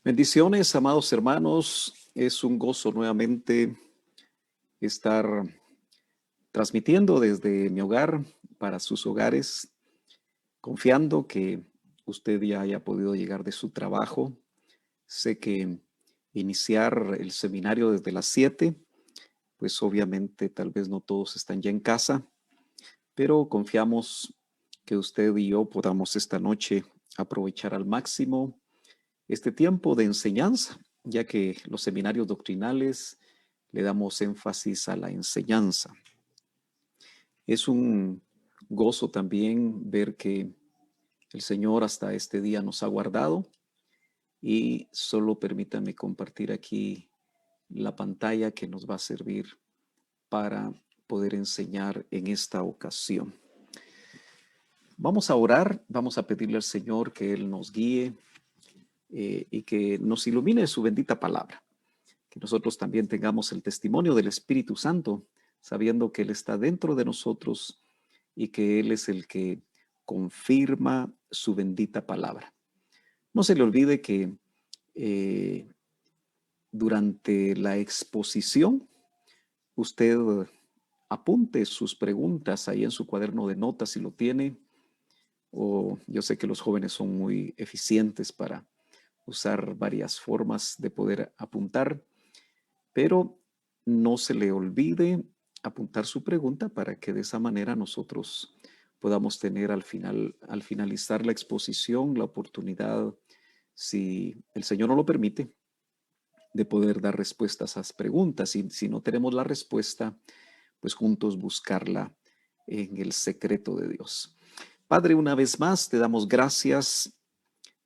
Bendiciones, amados hermanos. Es un gozo nuevamente estar transmitiendo desde mi hogar para sus hogares, confiando que usted ya haya podido llegar de su trabajo. Sé que iniciar el seminario desde las 7, pues obviamente tal vez no todos están ya en casa, pero confiamos que usted y yo podamos esta noche aprovechar al máximo este tiempo de enseñanza, ya que los seminarios doctrinales le damos énfasis a la enseñanza. Es un gozo también ver que el Señor hasta este día nos ha guardado y solo permítanme compartir aquí la pantalla que nos va a servir para poder enseñar en esta ocasión. Vamos a orar, vamos a pedirle al Señor que Él nos guíe y que nos ilumine su bendita palabra. Que nosotros también tengamos el testimonio del Espíritu Santo, sabiendo que Él está dentro de nosotros y que Él es el que confirma su bendita palabra. No se le olvide que eh, durante la exposición usted apunte sus preguntas ahí en su cuaderno de notas si lo tiene, o yo sé que los jóvenes son muy eficientes para usar varias formas de poder apuntar, pero no se le olvide apuntar su pregunta para que de esa manera nosotros podamos tener al finalizar la exposición, la oportunidad, si el Señor no lo permite, de poder dar respuestas a esas preguntas. Y si no tenemos la respuesta, pues juntos buscarla en el secreto de Dios. Padre, una vez más te damos gracias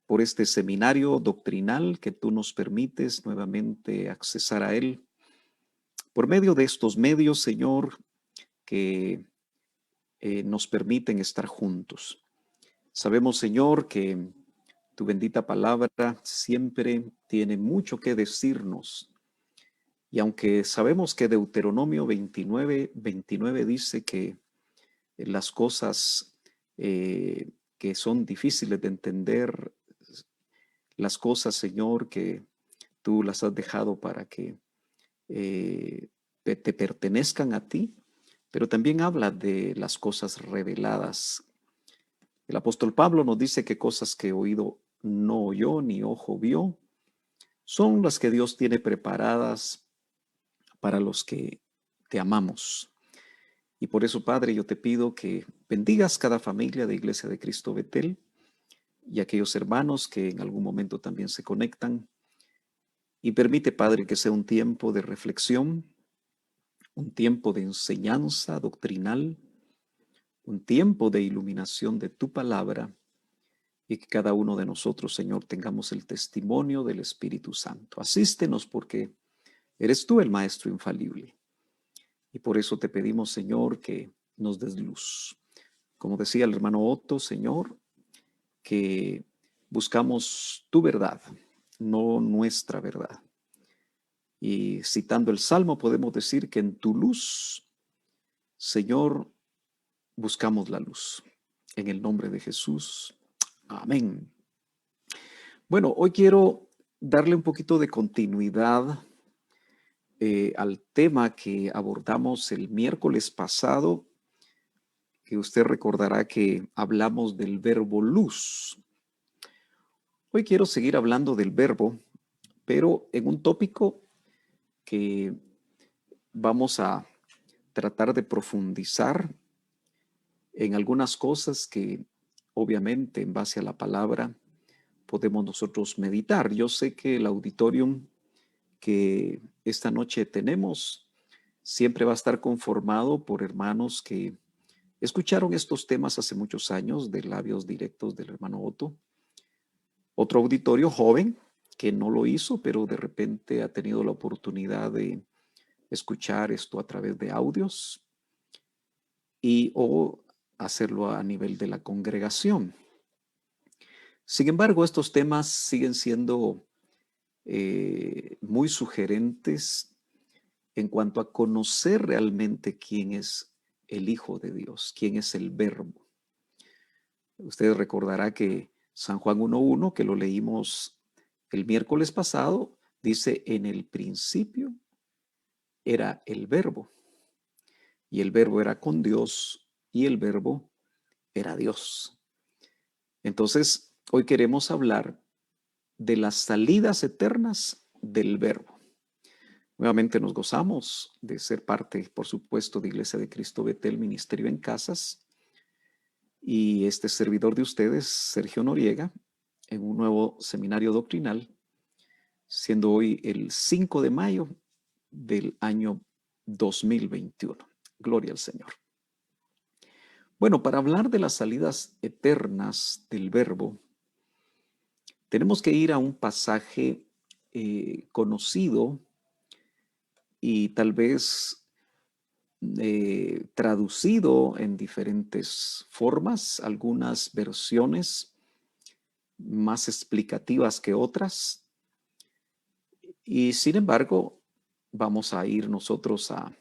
por este seminario doctrinal que tú nos permites nuevamente accesar a él. Por medio de estos medios, Señor, que nos permiten estar juntos. Sabemos, Señor, que tu bendita palabra siempre tiene mucho que decirnos. Y aunque sabemos que Deuteronomio 29 dice que las cosas que son difíciles de entender, las cosas, Señor, que tú las has dejado para que te pertenezcan a ti, pero también habla de las cosas reveladas. El apóstol Pablo nos dice que cosas que oído no oyó ni ojo vio son las que Dios tiene preparadas para los que te amamos. Y por eso, Padre, yo te pido que bendigas cada familia de Iglesia de Cristo Betel y aquellos hermanos que en algún momento también se conectan. Y permite, Padre, que sea un tiempo de reflexión, un tiempo de enseñanza doctrinal, un tiempo de iluminación de tu palabra y que cada uno de nosotros, Señor, tengamos el testimonio del Espíritu Santo. Asístenos porque eres tú el Maestro infalible. Y por eso te pedimos, Señor, que nos des luz. Como decía el hermano Otto, Señor, que buscamos tu verdad, no nuestra verdad. Y citando el Salmo, podemos decir que en tu luz, Señor, buscamos la luz. En el nombre de Jesús. Amén. Bueno, hoy quiero darle un poquito de continuidad al tema que abordamos el miércoles pasado, que usted recordará que hablamos del verbo luz. Hoy quiero seguir hablando del verbo, pero en un tópico que vamos a tratar de profundizar en algunas cosas que obviamente en base a la palabra podemos nosotros meditar. Yo sé que el auditorium que esta noche tenemos siempre va a estar conformado por hermanos que escucharon estos temas hace muchos años de labios directos del hermano Otto. Otro auditorio joven que no lo hizo, pero de repente ha tenido la oportunidad de escuchar esto a través de audios y o hacerlo a nivel de la congregación. Sin embargo, estos temas siguen siendo muy sugerentes en cuanto a conocer realmente quién es el Hijo de Dios, quién es el Verbo. Usted recordará que San Juan 1.1, que lo leímos El miércoles pasado dice, en el principio era el verbo, y el verbo era con Dios, y el verbo era Dios. Entonces, hoy queremos hablar de las salidas eternas del verbo. Nuevamente nos gozamos de ser parte, por supuesto, de Iglesia de Cristo Betel, Ministerio en Casas, y este servidor de ustedes, Sergio Noriega, en un nuevo seminario doctrinal, siendo hoy el 5 de mayo del año 2021. Gloria al Señor. Bueno, para hablar de las salidas eternas del verbo, tenemos que ir a un pasaje conocido y tal vez traducido en diferentes formas, algunas versiones más explicativas que otras. Y sin embargo, vamos a ir nosotros a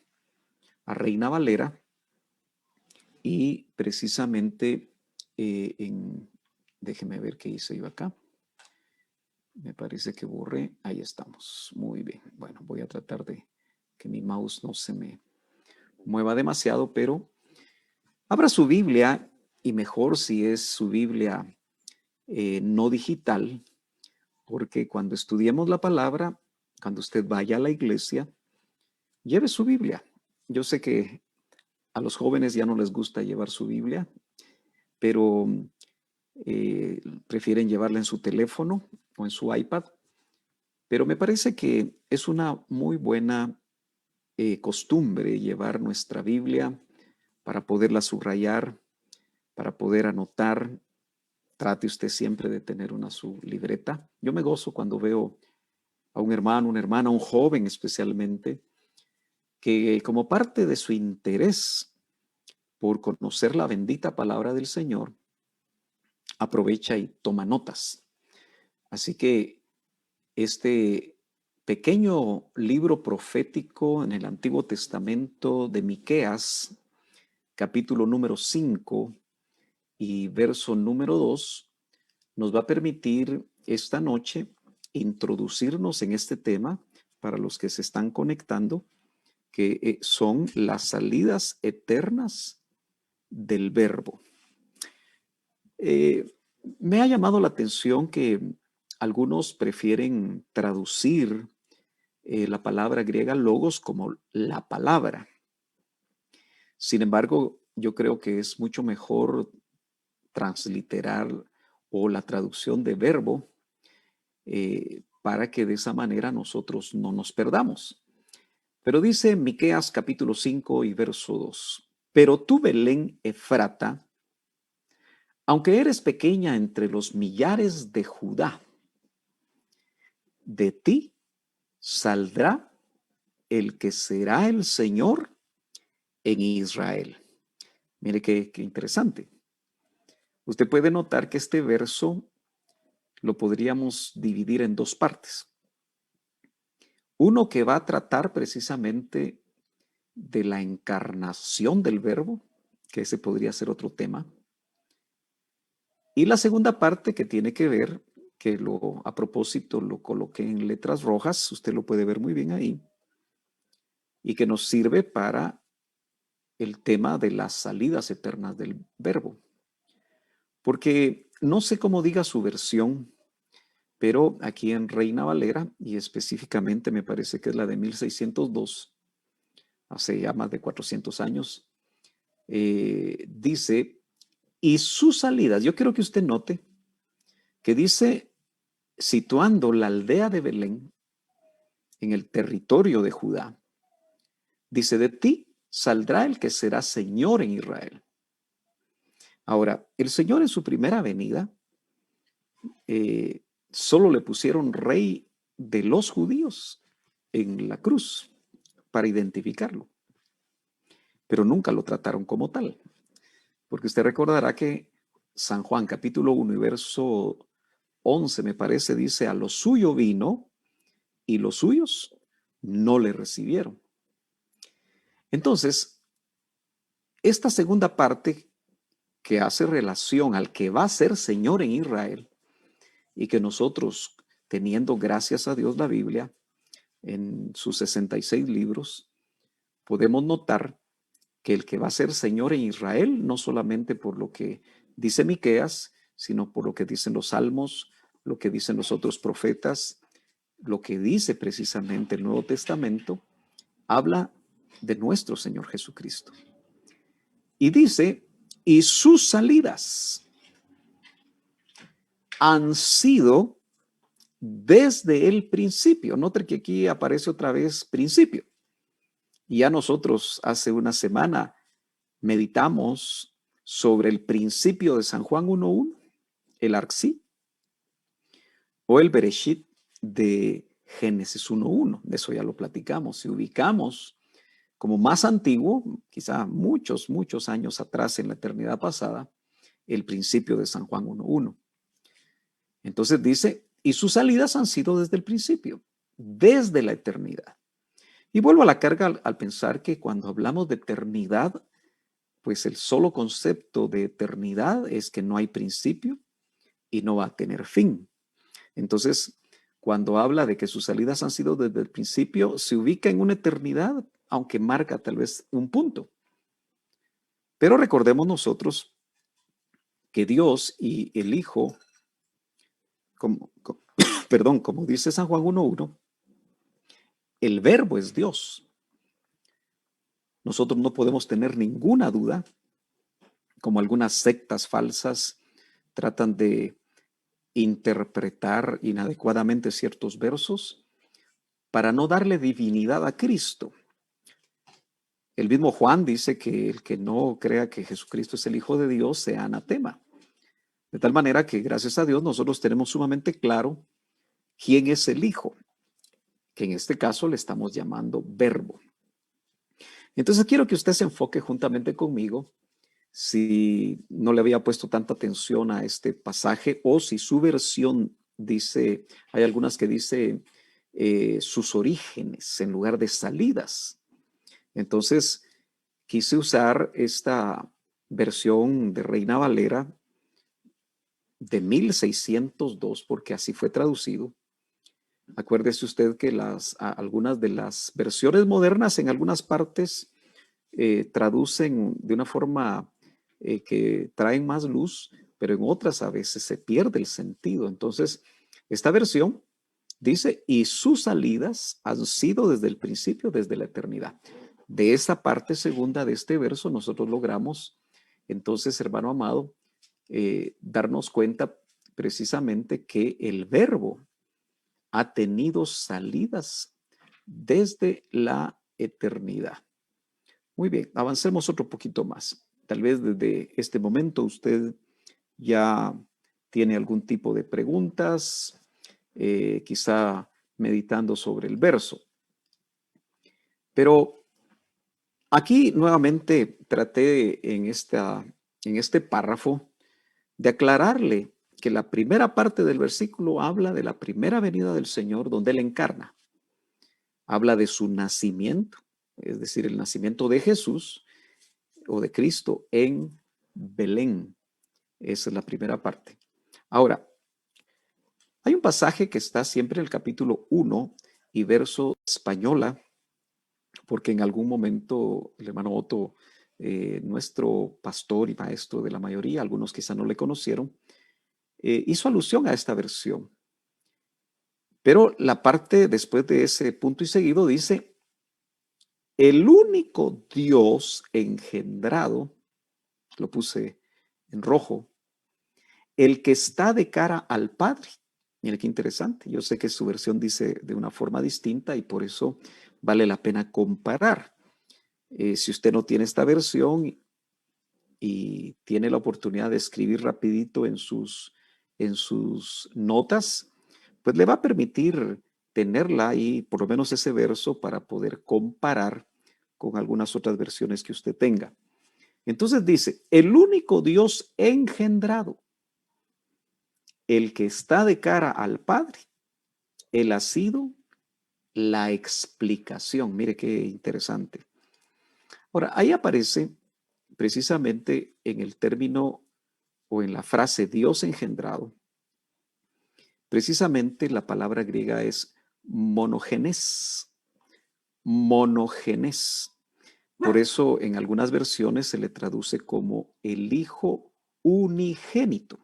Reina Valera y precisamente déjeme ver qué hice yo acá. Me parece que borré. Ahí estamos. Muy bien. Bueno, voy a tratar de que mi mouse no se me mueva demasiado, pero abra su Biblia y mejor si es su Biblia no digital, porque cuando estudiemos la palabra, cuando usted vaya a la iglesia, lleve su Biblia. Yo sé que a los jóvenes ya no les gusta llevar su Biblia, pero prefieren llevarla en su teléfono o en su iPad. Pero me parece que es una muy buena costumbre llevar nuestra Biblia para poderla subrayar, para poder anotar. Trate usted siempre de tener su libreta. Yo me gozo cuando veo a un hermano, una hermana, un joven especialmente, que como parte de su interés por conocer la bendita palabra del Señor, aprovecha y toma notas. Así que este pequeño libro profético en el Antiguo Testamento de Miqueas, capítulo número 5 y verso número 2, nos va a permitir esta noche introducirnos en este tema para los que se están conectando, que son las salidas eternas del verbo. Me ha llamado la atención que algunos prefieren traducir la palabra griega logos como la palabra. Sin embargo, yo creo que es mucho mejor transliterar o la traducción de verbo para que de esa manera nosotros no nos perdamos. Pero dice Miqueas capítulo 5 y verso 2, pero tú, Belén Efrata, aunque eres pequeña entre los millares de Judá, de ti saldrá el que será el Señor en Israel. Mire qué interesante. Usted puede notar que este verso lo podríamos dividir en dos partes. Uno que va a tratar precisamente de la encarnación del verbo, que ese podría ser otro tema. Y la segunda parte que tiene que ver, que a propósito lo coloqué en letras rojas, usted lo puede ver muy bien ahí, y que nos sirve para el tema de las salidas eternas del verbo. Porque no sé cómo diga su versión, pero aquí en Reina Valera, y específicamente me parece que es la de 1602, hace ya más de 400 años, dice, y sus salidas, yo quiero que usted note que dice, situando la aldea de Belén en el territorio de Judá, dice, de ti saldrá el que será Señor en Israel. Ahora, el Señor en su primera venida, solo le pusieron rey de los judíos en la cruz para identificarlo, pero nunca lo trataron como tal, porque usted recordará que San Juan capítulo 1 y verso 11 me parece, dice, a lo suyo vino y los suyos no le recibieron. Entonces, esta segunda parte que hace relación al que va a ser Señor en Israel y que nosotros teniendo, gracias a Dios, la Biblia en sus 66 libros, podemos notar que el que va a ser Señor en Israel, no solamente por lo que dice Miqueas, sino por lo que dicen los salmos, lo que dicen los otros profetas, lo que dice precisamente el Nuevo Testamento, habla de nuestro Señor Jesucristo. Y dice, y sus salidas han sido desde el principio. Note que aquí aparece otra vez principio. Y ya nosotros hace una semana meditamos sobre el principio de San Juan 1.1, el Arksí, o el Bereshit de Génesis 1.1. De eso ya lo platicamos. Si ubicamos como más antiguo, quizá muchos, muchos años atrás en la eternidad pasada, el principio de San Juan 1.1. Entonces dice, y sus salidas han sido desde el principio, desde la eternidad. Y vuelvo a la carga al pensar que cuando hablamos de eternidad, pues el solo concepto de eternidad es que no hay principio y no va a tener fin. Entonces, cuando habla de que sus salidas han sido desde el principio, se ubica en una eternidad, aunque marca tal vez un punto. Pero recordemos nosotros que Dios y el Hijo, como dice San Juan 1.1, el Verbo es Dios. Nosotros no podemos tener ninguna duda, como algunas sectas falsas tratan de interpretar inadecuadamente ciertos versos para no darle divinidad a Cristo. El mismo Juan dice que el que no crea que Jesucristo es el Hijo de Dios sea anatema. De tal manera que, gracias a Dios, nosotros tenemos sumamente claro quién es el Hijo, que en este caso le estamos llamando Verbo. Entonces quiero que usted se enfoque juntamente conmigo, si no le había puesto tanta atención a este pasaje, o si su versión dice, hay algunas que dice sus orígenes en lugar de salidas. Entonces quise usar esta versión de Reina Valera de 1602 porque así fue traducido. Acuérdese usted que algunas de las versiones modernas en algunas partes traducen de una forma que traen más luz, pero en otras a veces se pierde el sentido. Entonces, esta versión dice, y sus salidas han sido desde el principio, desde la eternidad. De esa parte segunda de este verso nosotros logramos, entonces, hermano amado, darnos cuenta precisamente que el Verbo ha tenido salidas desde la eternidad. Muy bien, avancemos otro poquito más. Tal vez desde este momento usted ya tiene algún tipo de preguntas, quizá meditando sobre el verso. Pero aquí nuevamente traté en este párrafo de aclararle que la primera parte del versículo habla de la primera venida del Señor donde Él encarna. Habla de su nacimiento, es decir, el nacimiento de Jesús o de Cristo en Belén. Esa es la primera parte. Ahora, hay un pasaje que está siempre en el capítulo 1 y verso española, porque en algún momento el hermano Otto, nuestro pastor y maestro de la mayoría, algunos quizá no le conocieron, hizo alusión a esta versión. Pero la parte después de ese punto y seguido dice, el único Dios engendrado, lo puse en rojo, el que está de cara al Padre. Mire qué interesante. Yo sé que su versión dice de una forma distinta y por eso vale la pena comparar. Si usted no tiene esta versión y tiene la oportunidad de escribir rapidito en sus notas, pues le va a permitir tenerla ahí, por lo menos ese verso, para poder comparar con algunas otras versiones que usted tenga. Entonces dice, el único Dios engendrado, el que está de cara al Padre, Él ha sido la explicación. Mire qué interesante. Ahora, ahí aparece precisamente en el término o en la frase Dios engendrado, Precisamente la palabra griega es monogenes, monogenes. Por eso en algunas versiones se le traduce como el Hijo unigénito.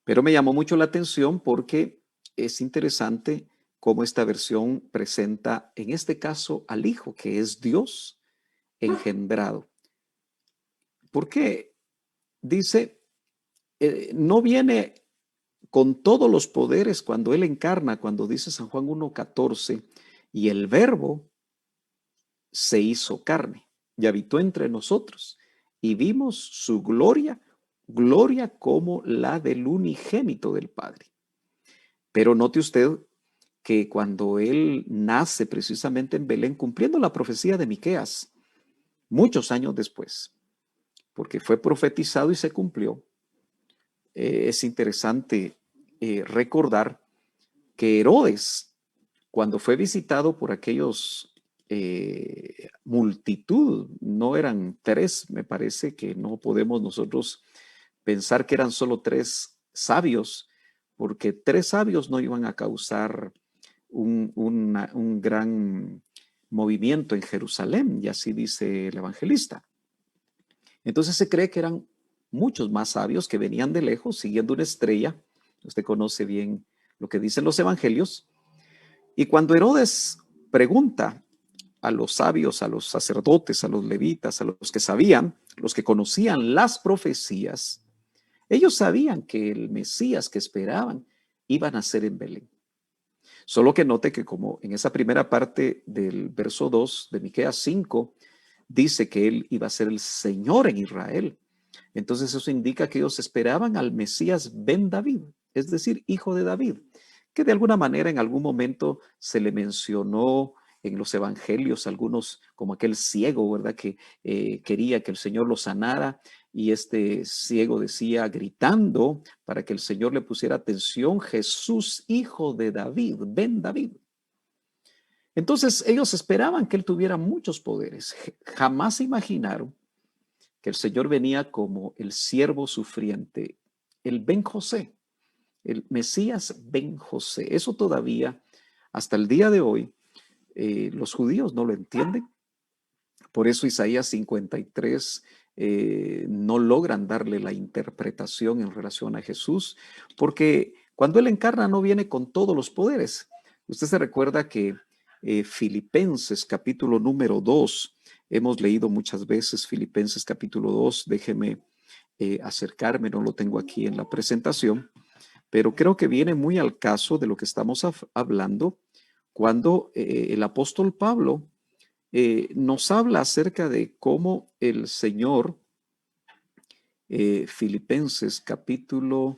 Pero me llamó mucho la atención porque es interesante cómo esta versión presenta, en este caso, al Hijo, que es Dios engendrado. ¿Por qué? Dice, no viene con todos los poderes cuando Él encarna, cuando dice San Juan 1:14, y el Verbo se hizo carne y habitó entre nosotros, y vimos su gloria, gloria como la del unigénito del Padre. Pero note usted que cuando Él nace precisamente en Belén, cumpliendo la profecía de Miqueas, muchos años después, porque fue profetizado y se cumplió, es interesante recordar que Herodes, cuando fue visitado por aquellos multitud, no eran tres, me parece que no podemos nosotros pensar que eran solo tres sabios, porque tres sabios no iban a causar un gran movimiento en Jerusalén, y así dice el evangelista. Entonces se cree que eran muchos más sabios que venían de lejos siguiendo una estrella. Usted conoce bien lo que dicen los evangelios. Y cuando Herodes pregunta a los sabios, a los sacerdotes, a los levitas, a los que sabían, los que conocían las profecías, ellos sabían que el Mesías que esperaban iba a nacer en Belén. Solo que note que como en esa primera parte del verso 2 de Miqueas 5 dice que él iba a ser el Señor en Israel, entonces eso indica que ellos esperaban al Mesías Ben David, es decir, hijo de David, que de alguna manera en algún momento se le mencionó en los evangelios, algunos como aquel ciego, ¿verdad? Que quería que el Señor lo sanara y este ciego decía gritando para que el Señor le pusiera atención, Jesús, hijo de David, Ben David. Entonces ellos esperaban que él tuviera muchos poderes. Jamás se imaginaron que el Señor venía como el siervo sufriente, el Ben José, el Mesías Ben José. Eso todavía, hasta el día de hoy, los judíos no lo entienden. Por eso Isaías 53 no logran darle la interpretación en relación a Jesús, porque cuando Él encarna no viene con todos los poderes. Usted se recuerda que Filipenses capítulo número 2, hemos leído muchas veces Filipenses capítulo 2, déjeme acercarme, no lo tengo aquí en la presentación, pero creo que viene muy al caso de lo que estamos hablando cuando el apóstol Pablo nos habla acerca de cómo el Señor, Filipenses capítulo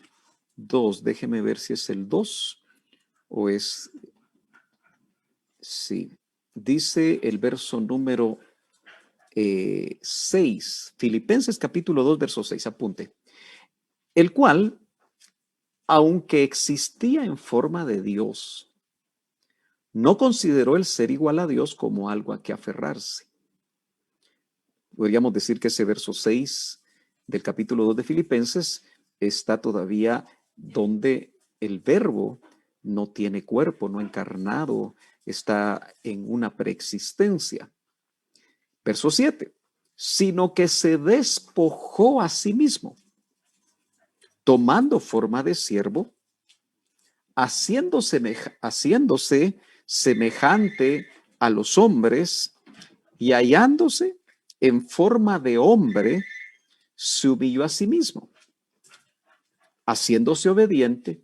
2, déjeme ver si es el 2 o es, sí, dice el verso número 6, Filipenses capítulo 2, verso 6, apunte, el cual, aunque existía en forma de Dios, no consideró el ser igual a Dios como algo a que aferrarse. Podríamos decir que ese verso 6 del capítulo 2 de Filipenses está todavía donde el verbo no tiene cuerpo, no encarnado, está en una preexistencia. Verso 7, sino que se despojó a sí mismo, tomando forma de siervo, haciéndose semejante a los hombres y hallándose en forma de hombre, se humilló a sí mismo, haciéndose obediente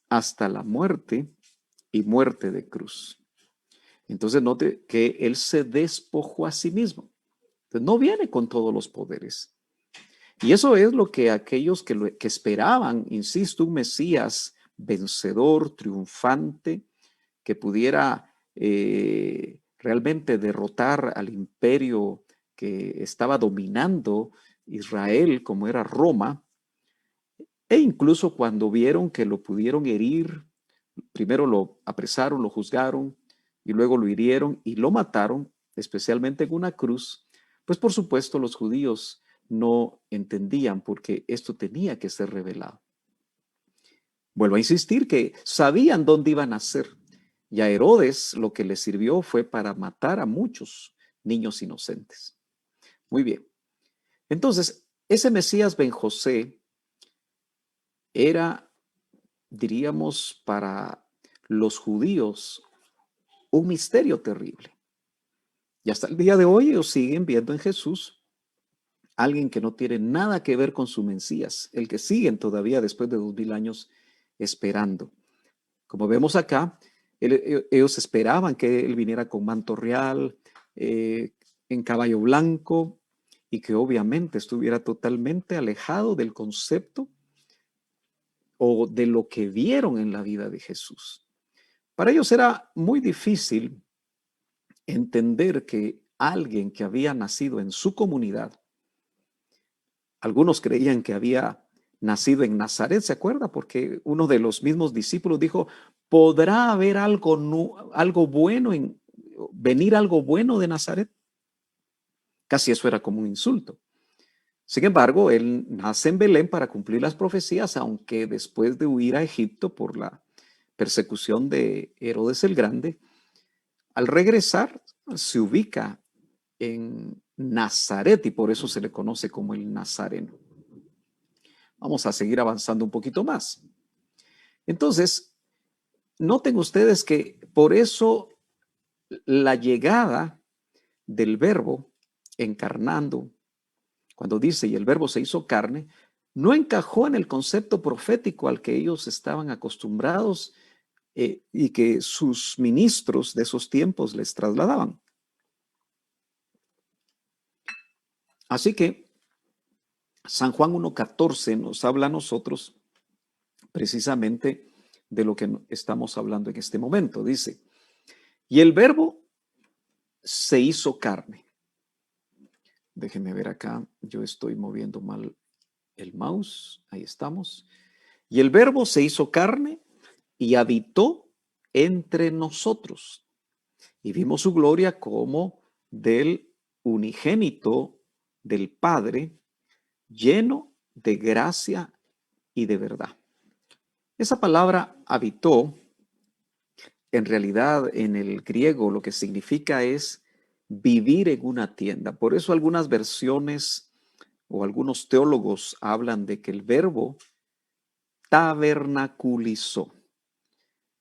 hasta la muerte y muerte de cruz. Entonces note que él se despojó a sí mismo. Entonces, no viene con todos los poderes. Y eso es lo que aquellos que esperaban, insisto, un Mesías vencedor, triunfante, que pudiera realmente derrotar al imperio que estaba dominando Israel, como era Roma, e incluso cuando vieron que lo pudieron herir, primero lo apresaron, lo juzgaron y luego lo hirieron y lo mataron, especialmente en una cruz, pues por supuesto los judíos no entendían porque esto tenía que ser revelado. Vuelvo a insistir que sabían dónde iban a nacer. Y a Herodes lo que le sirvió fue para matar a muchos niños inocentes. Muy bien. Entonces, ese Mesías Ben José era, diríamos, para los judíos un misterio terrible. Y hasta el día de hoy ellos siguen viendo en Jesús alguien que no tiene nada que ver con su Mesías, el que siguen todavía después de 2000 años esperando. Como vemos acá, ellos esperaban que él viniera con manto real, en caballo blanco, y que obviamente estuviera totalmente alejado del concepto o de lo que vieron en la vida de Jesús. Para ellos era muy difícil entender que alguien que había nacido en su comunidad, algunos creían que había nacido en Nazaret, ¿se acuerda? Porque uno de los mismos discípulos dijo, ¿podrá haber algo bueno venir algo bueno de Nazaret? Casi eso era como un insulto. Sin embargo, él nace en Belén para cumplir las profecías, aunque después de huir a Egipto por la persecución de Herodes el Grande, al regresar se ubica en Nazaret y por eso se le conoce como el Nazareno. Vamos a seguir avanzando un poquito más. Entonces, noten ustedes que por eso la llegada del verbo encarnando, cuando dice y el verbo se hizo carne, no encajó en el concepto profético al que ellos estaban acostumbrados y que sus ministros de esos tiempos les trasladaban. Así que San Juan 1:14 nos habla a nosotros precisamente de lo que estamos hablando en este momento. Dice, y el verbo se hizo carne. Déjenme ver acá, yo estoy moviendo mal el mouse, ahí estamos. Y el verbo se hizo carne y habitó entre nosotros. Y vimos su gloria como del unigénito del Padre, lleno de gracia y de verdad. Esa palabra habitó, en realidad en el griego lo que significa es vivir en una tienda. Por eso algunas versiones o algunos teólogos hablan de que el verbo tabernaculizó.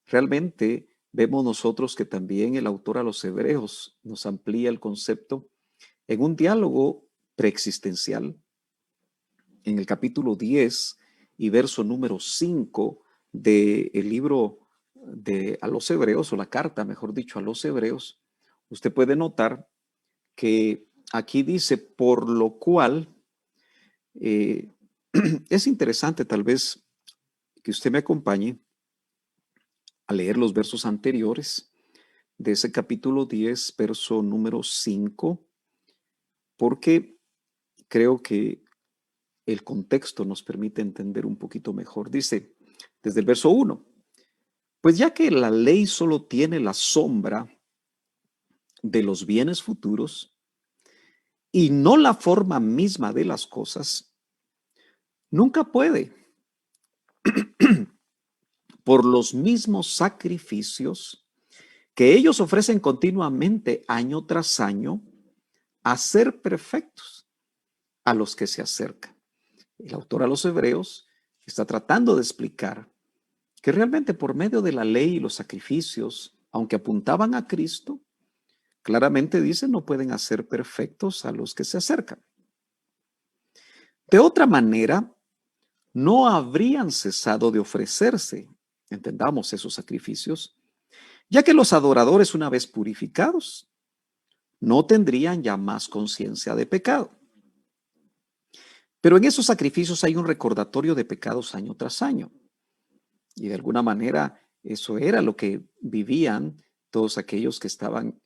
Realmente vemos nosotros que también el autor a los Hebreos nos amplía el concepto en un diálogo preexistencial. En el capítulo 10 y verso número 5 del libro a los Hebreos, o la carta, mejor dicho, a los Hebreos, usted puede notar que aquí dice, por lo cual, es interesante tal vez que usted me acompañe a leer los versos anteriores de ese capítulo 10, verso número 5, porque creo que el contexto nos permite entender un poquito mejor. Dice, desde el verso 1, pues ya que la ley solo tiene la sombra de los bienes futuros y no la forma misma de las cosas, nunca puede, por los mismos sacrificios que ellos ofrecen continuamente año tras año, hacer perfectos a los que se acercan. El autor a los Hebreos está tratando de explicar que realmente por medio de la ley y los sacrificios, aunque apuntaban a Cristo, claramente dice no pueden hacer perfectos a los que se acercan. De otra manera, no habrían cesado de ofrecerse, entendamos esos sacrificios, ya que los adoradores, una vez purificados, no tendrían ya más conciencia de pecado. Pero en esos sacrificios hay un recordatorio de pecados año tras año. Y de alguna manera eso era lo que vivían todos aquellos que estaban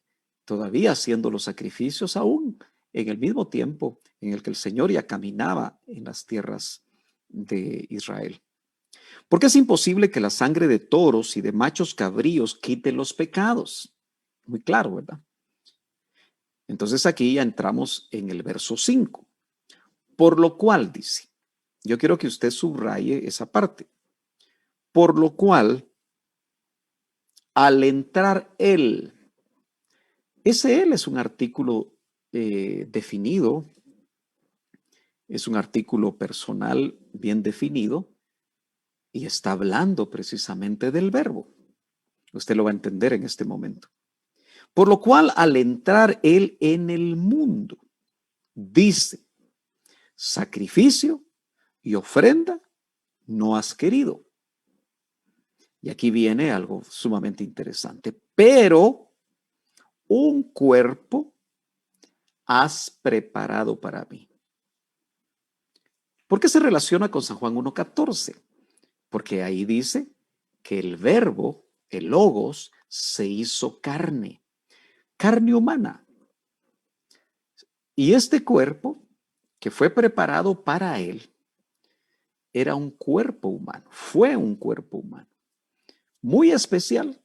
todavía haciendo los sacrificios, aún en el mismo tiempo en el que el Señor ya caminaba en las tierras de Israel. Porque es imposible que la sangre de toros y de machos cabríos quite los pecados. Muy claro, ¿verdad? Entonces aquí ya entramos en el verso 5. Por lo cual dice, yo quiero que usted subraye esa parte. Por lo cual, al entrar Él, ese Él es un artículo definido, es un artículo personal bien definido y está hablando precisamente del verbo. Usted lo va a entender en este momento. Por lo cual, al entrar Él en el mundo, dice, sacrificio y ofrenda no has querido. Y aquí viene algo sumamente interesante. Pero un cuerpo has preparado para mí. ¿Por qué se relaciona con San Juan 1:14? Porque ahí dice que el verbo, el logos, se hizo carne, carne humana. Y este cuerpo que fue preparado para él era un cuerpo humano, fue un cuerpo humano, muy especial,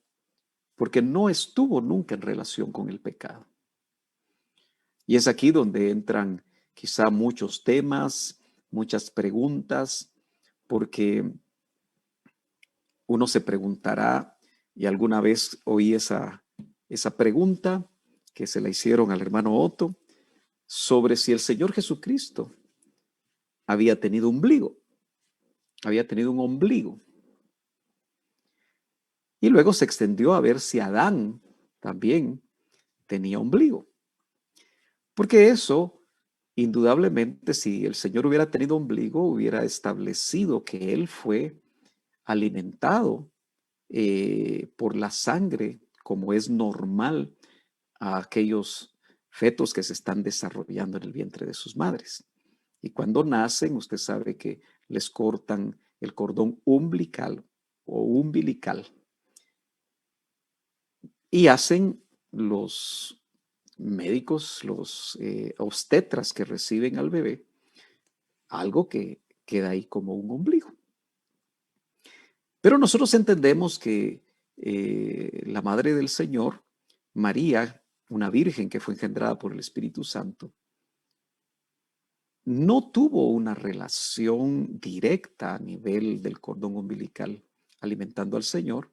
porque no estuvo nunca en relación con el pecado. Y es aquí donde entran quizá muchos temas, muchas preguntas, porque uno se preguntará, y alguna vez oí esa pregunta que se la hicieron al hermano Otto, sobre si el Señor Jesucristo había tenido ombligo, había tenido un ombligo. Y luego se extendió a ver si Adán también tenía ombligo. Porque eso, indudablemente, si el Señor hubiera tenido ombligo, hubiera establecido que Él fue alimentado por la sangre, como es normal a aquellos fetos que se están desarrollando en el vientre de sus madres. Y cuando nacen, usted sabe que les cortan el cordón umbilical o umbilical y hacen los médicos, los obstetras que reciben al bebé, algo que queda ahí como un ombligo. Pero nosotros entendemos que la Madre del Señor, María, una virgen que fue engendrada por el Espíritu Santo, no tuvo una relación directa a nivel del cordón umbilical alimentando al Señor,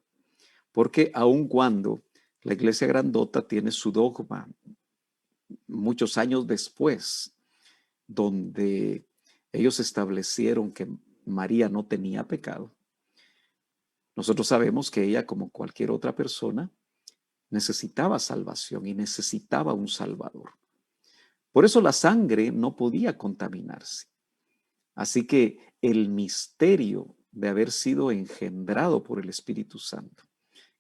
porque aun cuando la Iglesia Grandota tiene su dogma muchos años después, donde ellos establecieron que María no tenía pecado, nosotros sabemos que ella, como cualquier otra persona, necesitaba salvación y necesitaba un Salvador. Por eso la sangre no podía contaminarse. Así que el misterio de haber sido engendrado por el Espíritu Santo,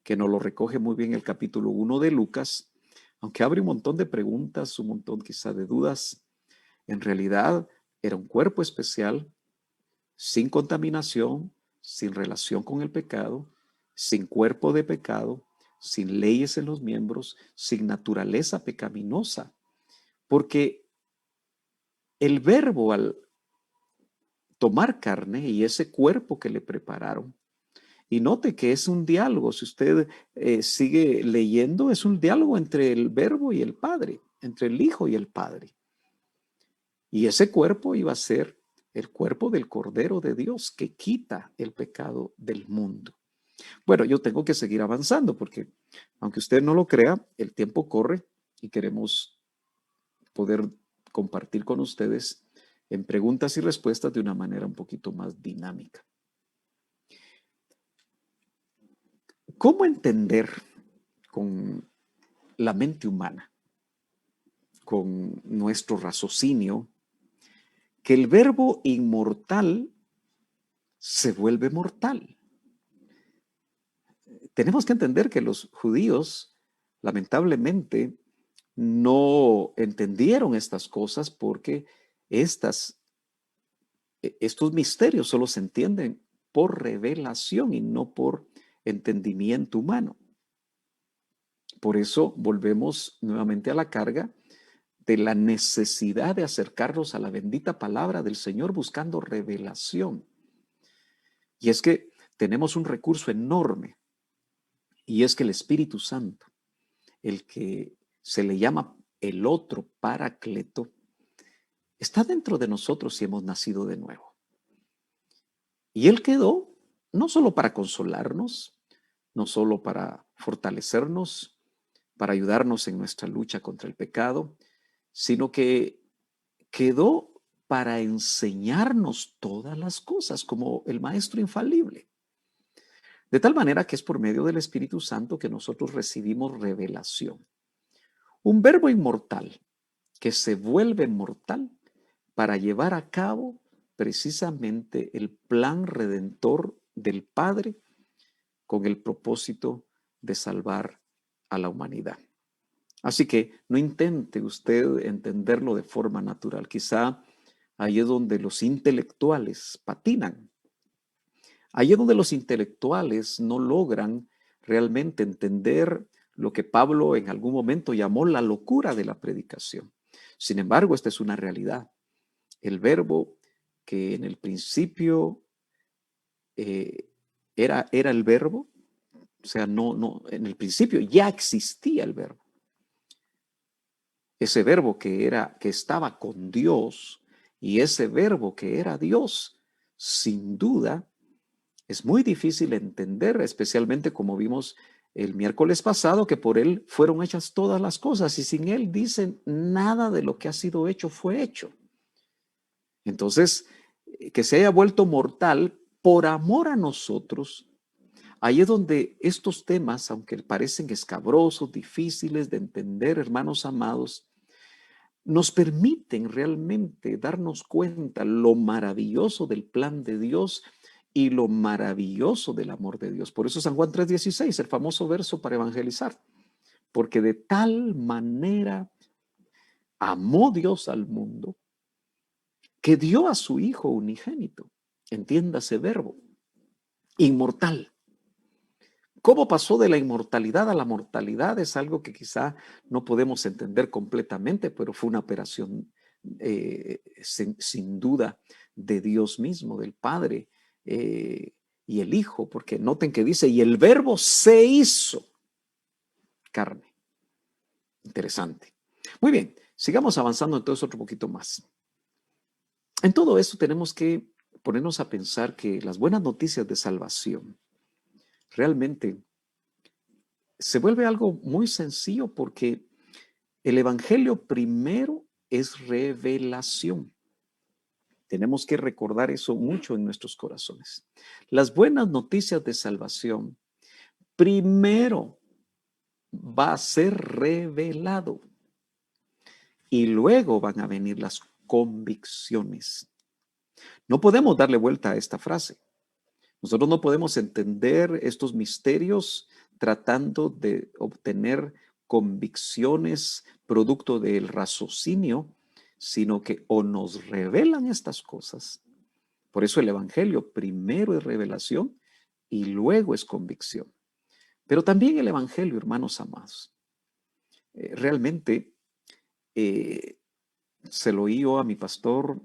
que nos lo recoge muy bien el capítulo 1 de Lucas, aunque abre un montón de preguntas, un montón quizá de dudas, en realidad era un cuerpo especial, sin contaminación, sin relación con el pecado, sin cuerpo de pecado, sin leyes en los miembros, sin naturaleza pecaminosa, porque el verbo al tomar carne y ese cuerpo que le prepararon, y note que es un diálogo, si usted sigue leyendo, es un diálogo entre el verbo y el Padre, entre el Hijo y el Padre. Y ese cuerpo iba a ser el cuerpo del Cordero de Dios que quita el pecado del mundo. Bueno, yo tengo que seguir avanzando porque, aunque usted no lo crea, el tiempo corre y queremos poder compartir con ustedes en preguntas y respuestas de una manera un poquito más dinámica. ¿Cómo entender con la mente humana, con nuestro raciocinio, que el verbo inmortal se vuelve mortal? Tenemos que entender que los judíos, lamentablemente, no entendieron estas cosas porque estos misterios solo se entienden por revelación y no por entendimiento humano. Por eso volvemos nuevamente a la carga de la necesidad de acercarnos a la bendita palabra del Señor buscando revelación. Y es que tenemos un recurso enorme, y es que el Espíritu Santo, el que se le llama el otro Paracleto, está dentro de nosotros si hemos nacido de nuevo. Y Él quedó no solo para consolarnos, no solo para fortalecernos, para ayudarnos en nuestra lucha contra el pecado, sino que quedó para enseñarnos todas las cosas como el maestro infalible. De tal manera que es por medio del Espíritu Santo que nosotros recibimos revelación. Un verbo inmortal que se vuelve mortal para llevar a cabo precisamente el plan redentor del Padre con el propósito de salvar a la humanidad. Así que no intente usted entenderlo de forma natural. Quizá ahí es donde los intelectuales patinan. Ahí es donde los intelectuales no logran realmente entender lo que Pablo en algún momento llamó la locura de la predicación. Sin embargo, esta es una realidad. El verbo que en el principio era el verbo, o sea, en el principio ya existía el verbo. Ese verbo que estaba con Dios y ese verbo que era Dios, sin duda, es muy difícil entender, especialmente como vimos el miércoles pasado, que por él fueron hechas todas las cosas y sin él, dicen, nada de lo que ha sido hecho fue hecho. Entonces, que se haya vuelto mortal por amor a nosotros, ahí es donde estos temas, aunque parecen escabrosos, difíciles de entender, hermanos amados, nos permiten realmente darnos cuenta lo maravilloso del plan de Dios y lo maravilloso del amor de Dios. Por eso San Juan 3:16, el famoso verso para evangelizar, porque de tal manera amó Dios al mundo que dio a su Hijo unigénito, entiéndase verbo, inmortal. ¿Cómo pasó de la inmortalidad a la mortalidad? Es algo que quizá no podemos entender completamente, pero fue una operación sin duda de Dios mismo, del Padre y el Hijo, porque noten que dice, y el verbo se hizo carne. Interesante. Muy bien, sigamos avanzando entonces otro poquito más. En todo esto tenemos que ponernos a pensar que las buenas noticias de salvación realmente se vuelve algo muy sencillo porque el evangelio primero es revelación. Tenemos que recordar eso mucho en nuestros corazones. Las buenas noticias de salvación primero va a ser revelado y luego van a venir las convicciones. No podemos darle vuelta a esta frase. Nosotros no podemos entender estos misterios tratando de obtener convicciones producto del raciocinio, sino que o nos revelan estas cosas. Por eso el Evangelio primero es revelación y luego es convicción. Pero también el Evangelio, hermanos amados, realmente se lo oí yo a mi pastor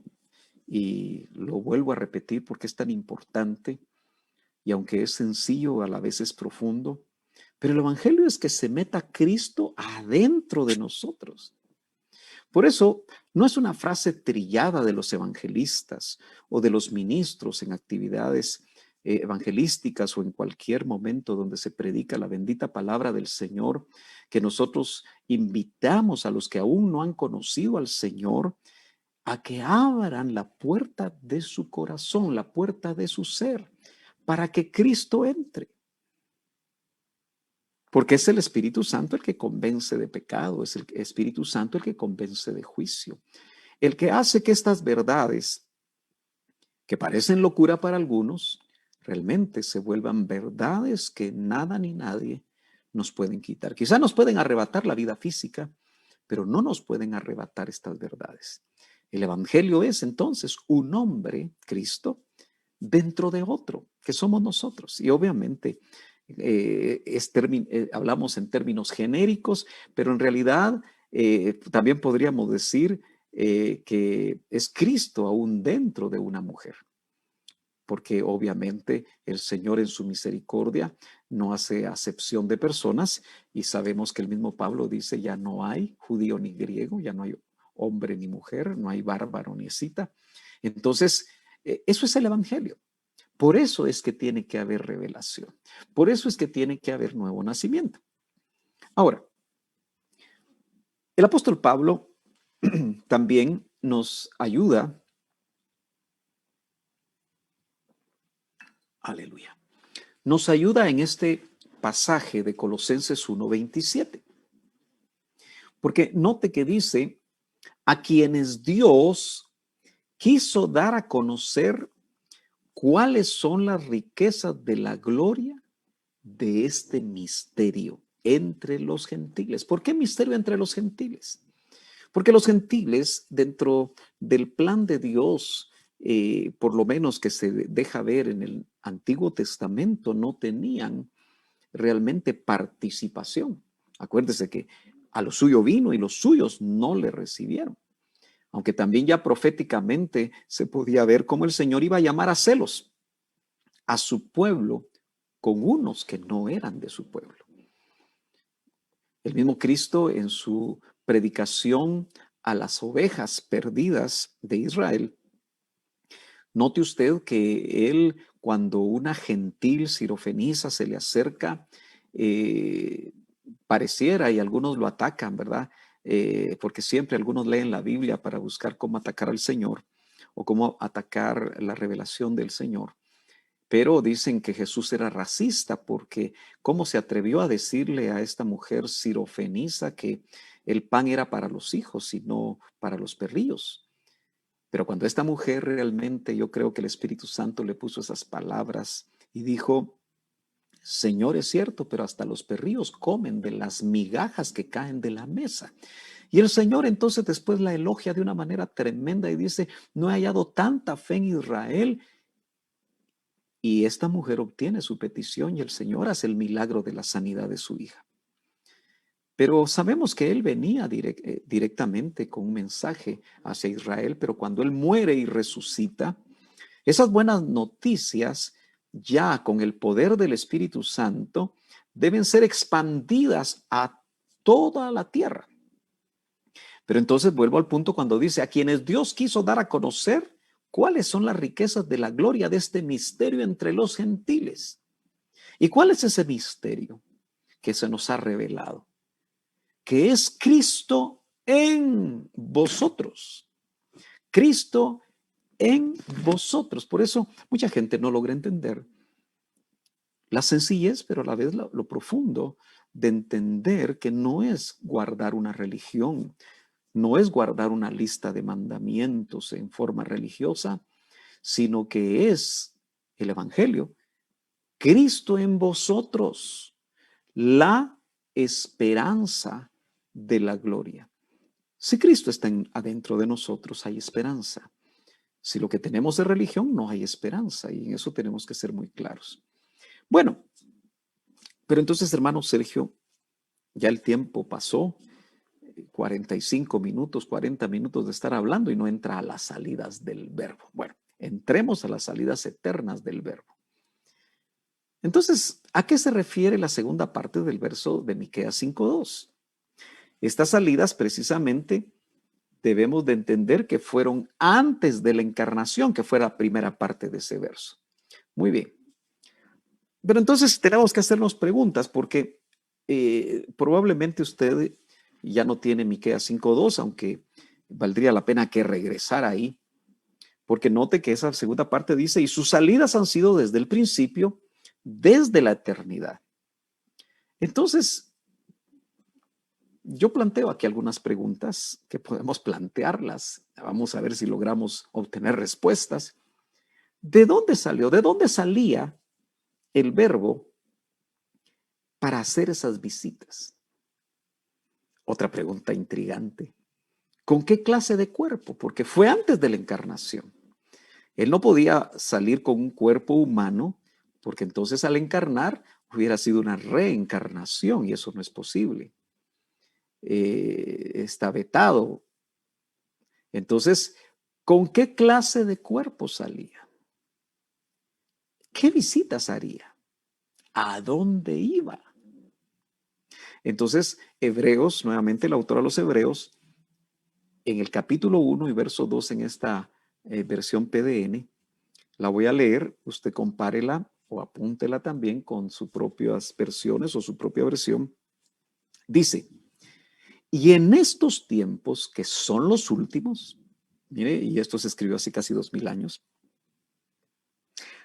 y lo vuelvo a repetir porque es tan importante. Y aunque es sencillo, a la vez es profundo. Pero el Evangelio es que se meta Cristo adentro de nosotros. Por eso, no es una frase trillada de los evangelistas o de los ministros en actividades evangelísticas o en cualquier momento donde se predica la bendita palabra del Señor, que nosotros invitamos a los que aún no han conocido al Señor a que abran la puerta de su corazón, la puerta de su ser, para que Cristo entre. Porque es el Espíritu Santo el que convence de pecado, es el Espíritu Santo el que convence de juicio, el que hace que estas verdades, que parecen locura para algunos, realmente se vuelvan verdades que nada ni nadie nos pueden quitar. Quizá nos pueden arrebatar la vida física, pero no nos pueden arrebatar estas verdades. El Evangelio es entonces un hombre, Cristo, dentro de otro, que somos nosotros. Y obviamente hablamos en términos genéricos, pero en realidad también podríamos decir que es Cristo aún dentro de una mujer, porque obviamente el Señor en su misericordia no hace acepción de personas y sabemos que el mismo Pablo dice, ya no hay judío ni griego, ya no hay hombre ni mujer, no hay bárbaro ni escita. Entonces, eso es el Evangelio. Por eso es que tiene que haber revelación. Por eso es que tiene que haber nuevo nacimiento. Ahora, el apóstol Pablo también nos ayuda, aleluya, nos ayuda en este pasaje de Colosenses 1:27. Porque note que dice, a quienes Dios quiso dar a conocer cuáles son las riquezas de la gloria de este misterio entre los gentiles. ¿Por qué misterio entre los gentiles? Porque los gentiles, dentro del plan de Dios, por lo menos que se deja ver en el Antiguo Testamento, no tenían realmente participación. Acuérdese que a lo suyo vino y los suyos no le recibieron. Aunque también ya proféticamente se podía ver cómo el Señor iba a llamar a celos a su pueblo con unos que no eran de su pueblo. El mismo Cristo en su predicación a las ovejas perdidas de Israel, note usted que él, cuando una gentil sirofenisa se le acerca, pareciera, y algunos lo atacan, ¿verdad? Porque siempre algunos leen la Biblia para buscar cómo atacar al Señor o cómo atacar la revelación del Señor. Pero dicen que Jesús era racista porque cómo se atrevió a decirle a esta mujer sirofenisa que el pan era para los hijos y no para los perrillos. Pero cuando esta mujer realmente, yo creo que el Espíritu Santo le puso esas palabras y dijo, Señor, es cierto, pero hasta los perrillos comen de las migajas que caen de la mesa. Y el Señor entonces después la elogia de una manera tremenda y dice, no he hallado tanta fe en Israel. Y esta mujer obtiene su petición y el Señor hace el milagro de la sanidad de su hija. Pero sabemos que él venía directamente con un mensaje hacia Israel, pero cuando él muere y resucita, esas buenas noticias, ya con el poder del Espíritu Santo, deben ser expandidas a toda la tierra. Pero entonces vuelvo al punto cuando dice, a quienes Dios quiso dar a conocer cuáles son las riquezas de la gloria de este misterio entre los gentiles. ¿Y cuál es ese misterio que se nos ha revelado? Que es Cristo en vosotros. Cristo en vosotros. Por eso mucha gente no logra entender la sencillez, pero a la vez lo profundo de entender que no es guardar una religión, no es guardar una lista de mandamientos en forma religiosa, sino que es el Evangelio. Cristo en vosotros, la esperanza de la gloria. Si Cristo está adentro de nosotros, hay esperanza. Si lo que tenemos es religión, no hay esperanza, y en eso tenemos que ser muy claros. Bueno, pero entonces, hermano Sergio, ya el tiempo pasó, 45 minutos, 40 minutos de estar hablando y no entra a las salidas del verbo. Bueno, entremos a las salidas eternas del verbo. Entonces, ¿a qué se refiere la segunda parte del verso de Miqueas 5:2? Estas salidas precisamente debemos de entender que fueron antes de la encarnación, que fue la primera parte de ese verso. Muy bien. Pero entonces tenemos que hacernos preguntas porque probablemente usted ya no tiene Miqueas 5:2, aunque valdría la pena que regresara ahí, porque note que esa segunda parte dice, y sus salidas han sido desde el principio, desde la eternidad. Entonces, yo planteo aquí algunas preguntas que podemos plantearlas. Vamos a ver si logramos obtener respuestas. ¿De dónde salió? ¿De dónde salía el verbo para hacer esas visitas? Otra pregunta intrigante. ¿Con qué clase de cuerpo? Porque fue antes de la encarnación. Él no podía salir con un cuerpo humano porque entonces al encarnar hubiera sido una reencarnación y eso no es posible. Está vetado. Entonces, ¿con qué clase de cuerpo salía? ¿Qué visitas haría? ¿A dónde iba? Entonces, Hebreos, nuevamente el autor a los Hebreos, en el capítulo 1 y verso 2 en esta versión PDN, La voy a leer, usted compárela o apúntela también con sus propias versiones o su propia versión. Dice, y en estos tiempos que son los últimos, mire, y esto se escribió hace casi 2000 años,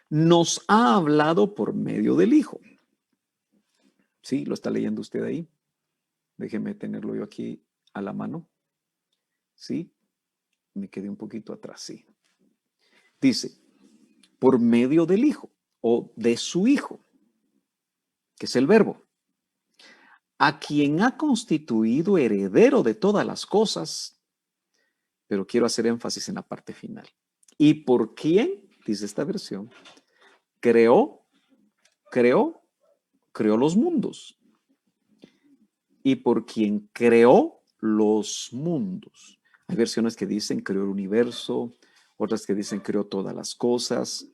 nos ha hablado por medio del Hijo. Sí, lo está leyendo usted ahí. Déjeme tenerlo yo aquí a la mano. Sí, me quedé un poquito atrás, sí. Dice, por medio del Hijo o de su Hijo, que es el Verbo, a quien ha constituido heredero de todas las cosas, pero quiero hacer énfasis en la parte final. ¿Y por quién? Dice esta versión, creó los mundos. Y por quien creó los mundos. Hay versiones que dicen creó el universo, otras que dicen creó todas las cosas,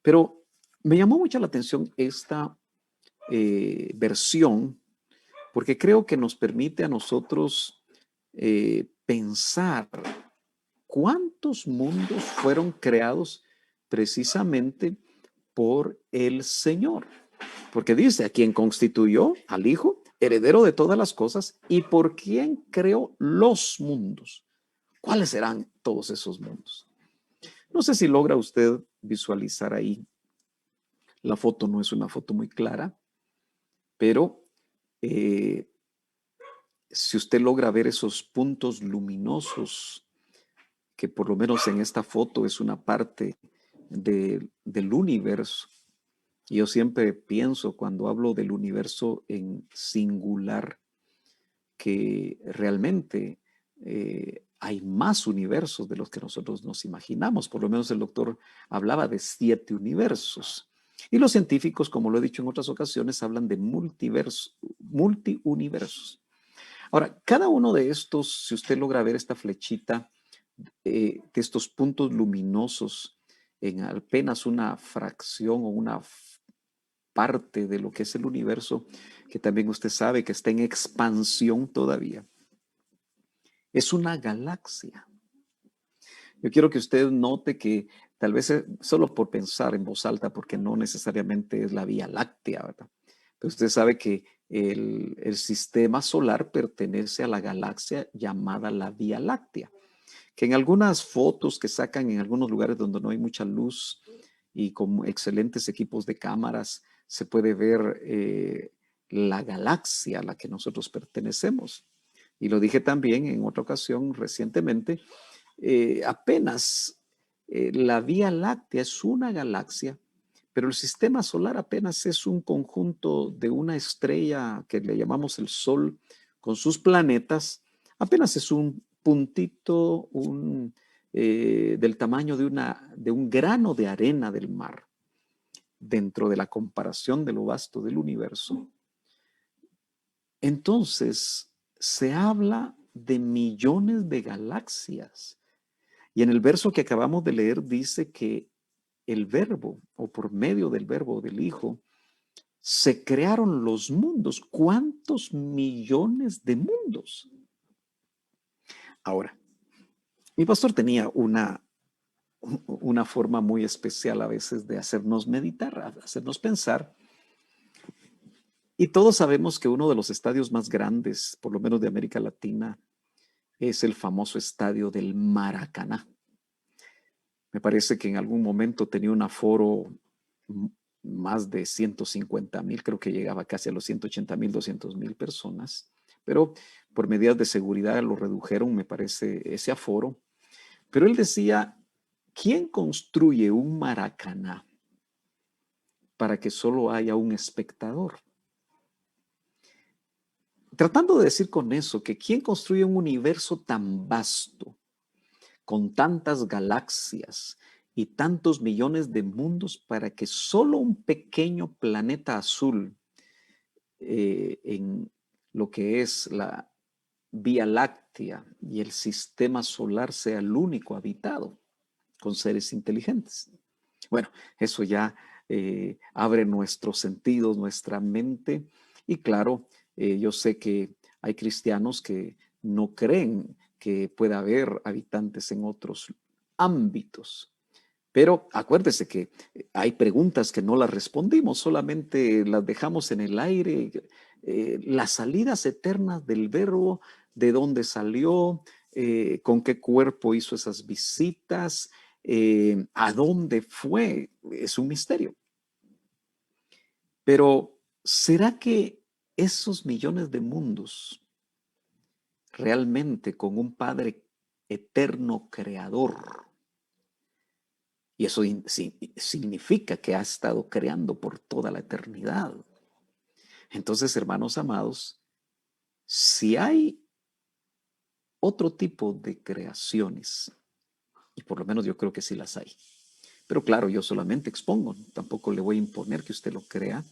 pero me llamó mucho la atención esta versión porque creo que nos permite a nosotros pensar cuántos mundos fueron creados precisamente por el Señor. Porque dice, a quien constituyó al Hijo, heredero de todas las cosas, y por quien creó los mundos. ¿Cuáles serán todos esos mundos? No sé si logra usted visualizar ahí. La foto no es una foto muy clara, pero si usted logra ver esos puntos luminosos, que por lo menos en esta foto es una parte del universo. Y yo siempre pienso cuando hablo del universo en singular, que realmente hay más universos de los que nosotros nos imaginamos. Por lo menos el doctor hablaba de 7 universos. Y los científicos, como lo he dicho en otras ocasiones, hablan de multiuniversos. Ahora, cada uno de estos, si usted logra ver esta flechita, de estos puntos luminosos en apenas una fracción o una parte de lo que es el universo, que también usted sabe que está en expansión todavía, es una galaxia. Yo quiero que usted note que tal vez solo por pensar en voz alta, porque no necesariamente es la Vía Láctea, ¿verdad? Pero usted sabe que el sistema solar pertenece a la galaxia llamada la Vía Láctea, que en algunas fotos que sacan en algunos lugares donde no hay mucha luz y con excelentes equipos de cámaras, se puede ver la galaxia a la que nosotros pertenecemos. Y lo dije también en otra ocasión recientemente, apenas la Vía Láctea es una galaxia, pero el sistema solar apenas es un conjunto de una estrella que le llamamos el Sol con sus planetas, apenas es un puntito del tamaño de un grano de arena del mar dentro de la comparación de lo vasto del universo. Entonces, se habla de millones de galaxias. Y en el verso que acabamos de leer dice que el verbo, o por medio del verbo del Hijo, se crearon los mundos. ¿Cuántos millones de mundos? Ahora, mi pastor tenía una forma muy especial a veces de hacernos meditar, hacernos pensar. Y todos sabemos que uno de los estadios más grandes, por lo menos de América Latina, es el famoso estadio del Maracaná. Me parece que en algún momento tenía un aforo más de 150,000, creo que llegaba casi a los 180,000, 200,000 personas, pero por medidas de seguridad lo redujeron, me parece, ese aforo. Pero él decía, ¿quién construye un Maracaná para que solo haya un espectador? Tratando de decir con eso que ¿quién construye un universo tan vasto, con tantas galaxias y tantos millones de mundos para que solo un pequeño planeta azul en lo que es la Vía Láctea y el sistema solar sea el único habitado con seres inteligentes? Bueno, eso ya abre nuestros sentidos, nuestra mente. Y claro, yo sé que hay cristianos que no creen que pueda haber habitantes en otros ámbitos, Pero acuérdese que hay preguntas que no las respondimos, solamente las dejamos en el aire. Las salidas eternas del verbo, de dónde salió, con qué cuerpo hizo esas visitas, a dónde fue, es un misterio. Pero ¿será que esos millones de mundos realmente con un Padre eterno creador? Y eso significa que ha estado creando por toda la eternidad. Entonces, hermanos amados, si hay otro tipo de creaciones, y por lo menos yo creo que sí las hay, pero claro, yo solamente expongo, tampoco le voy a imponer que usted lo crea,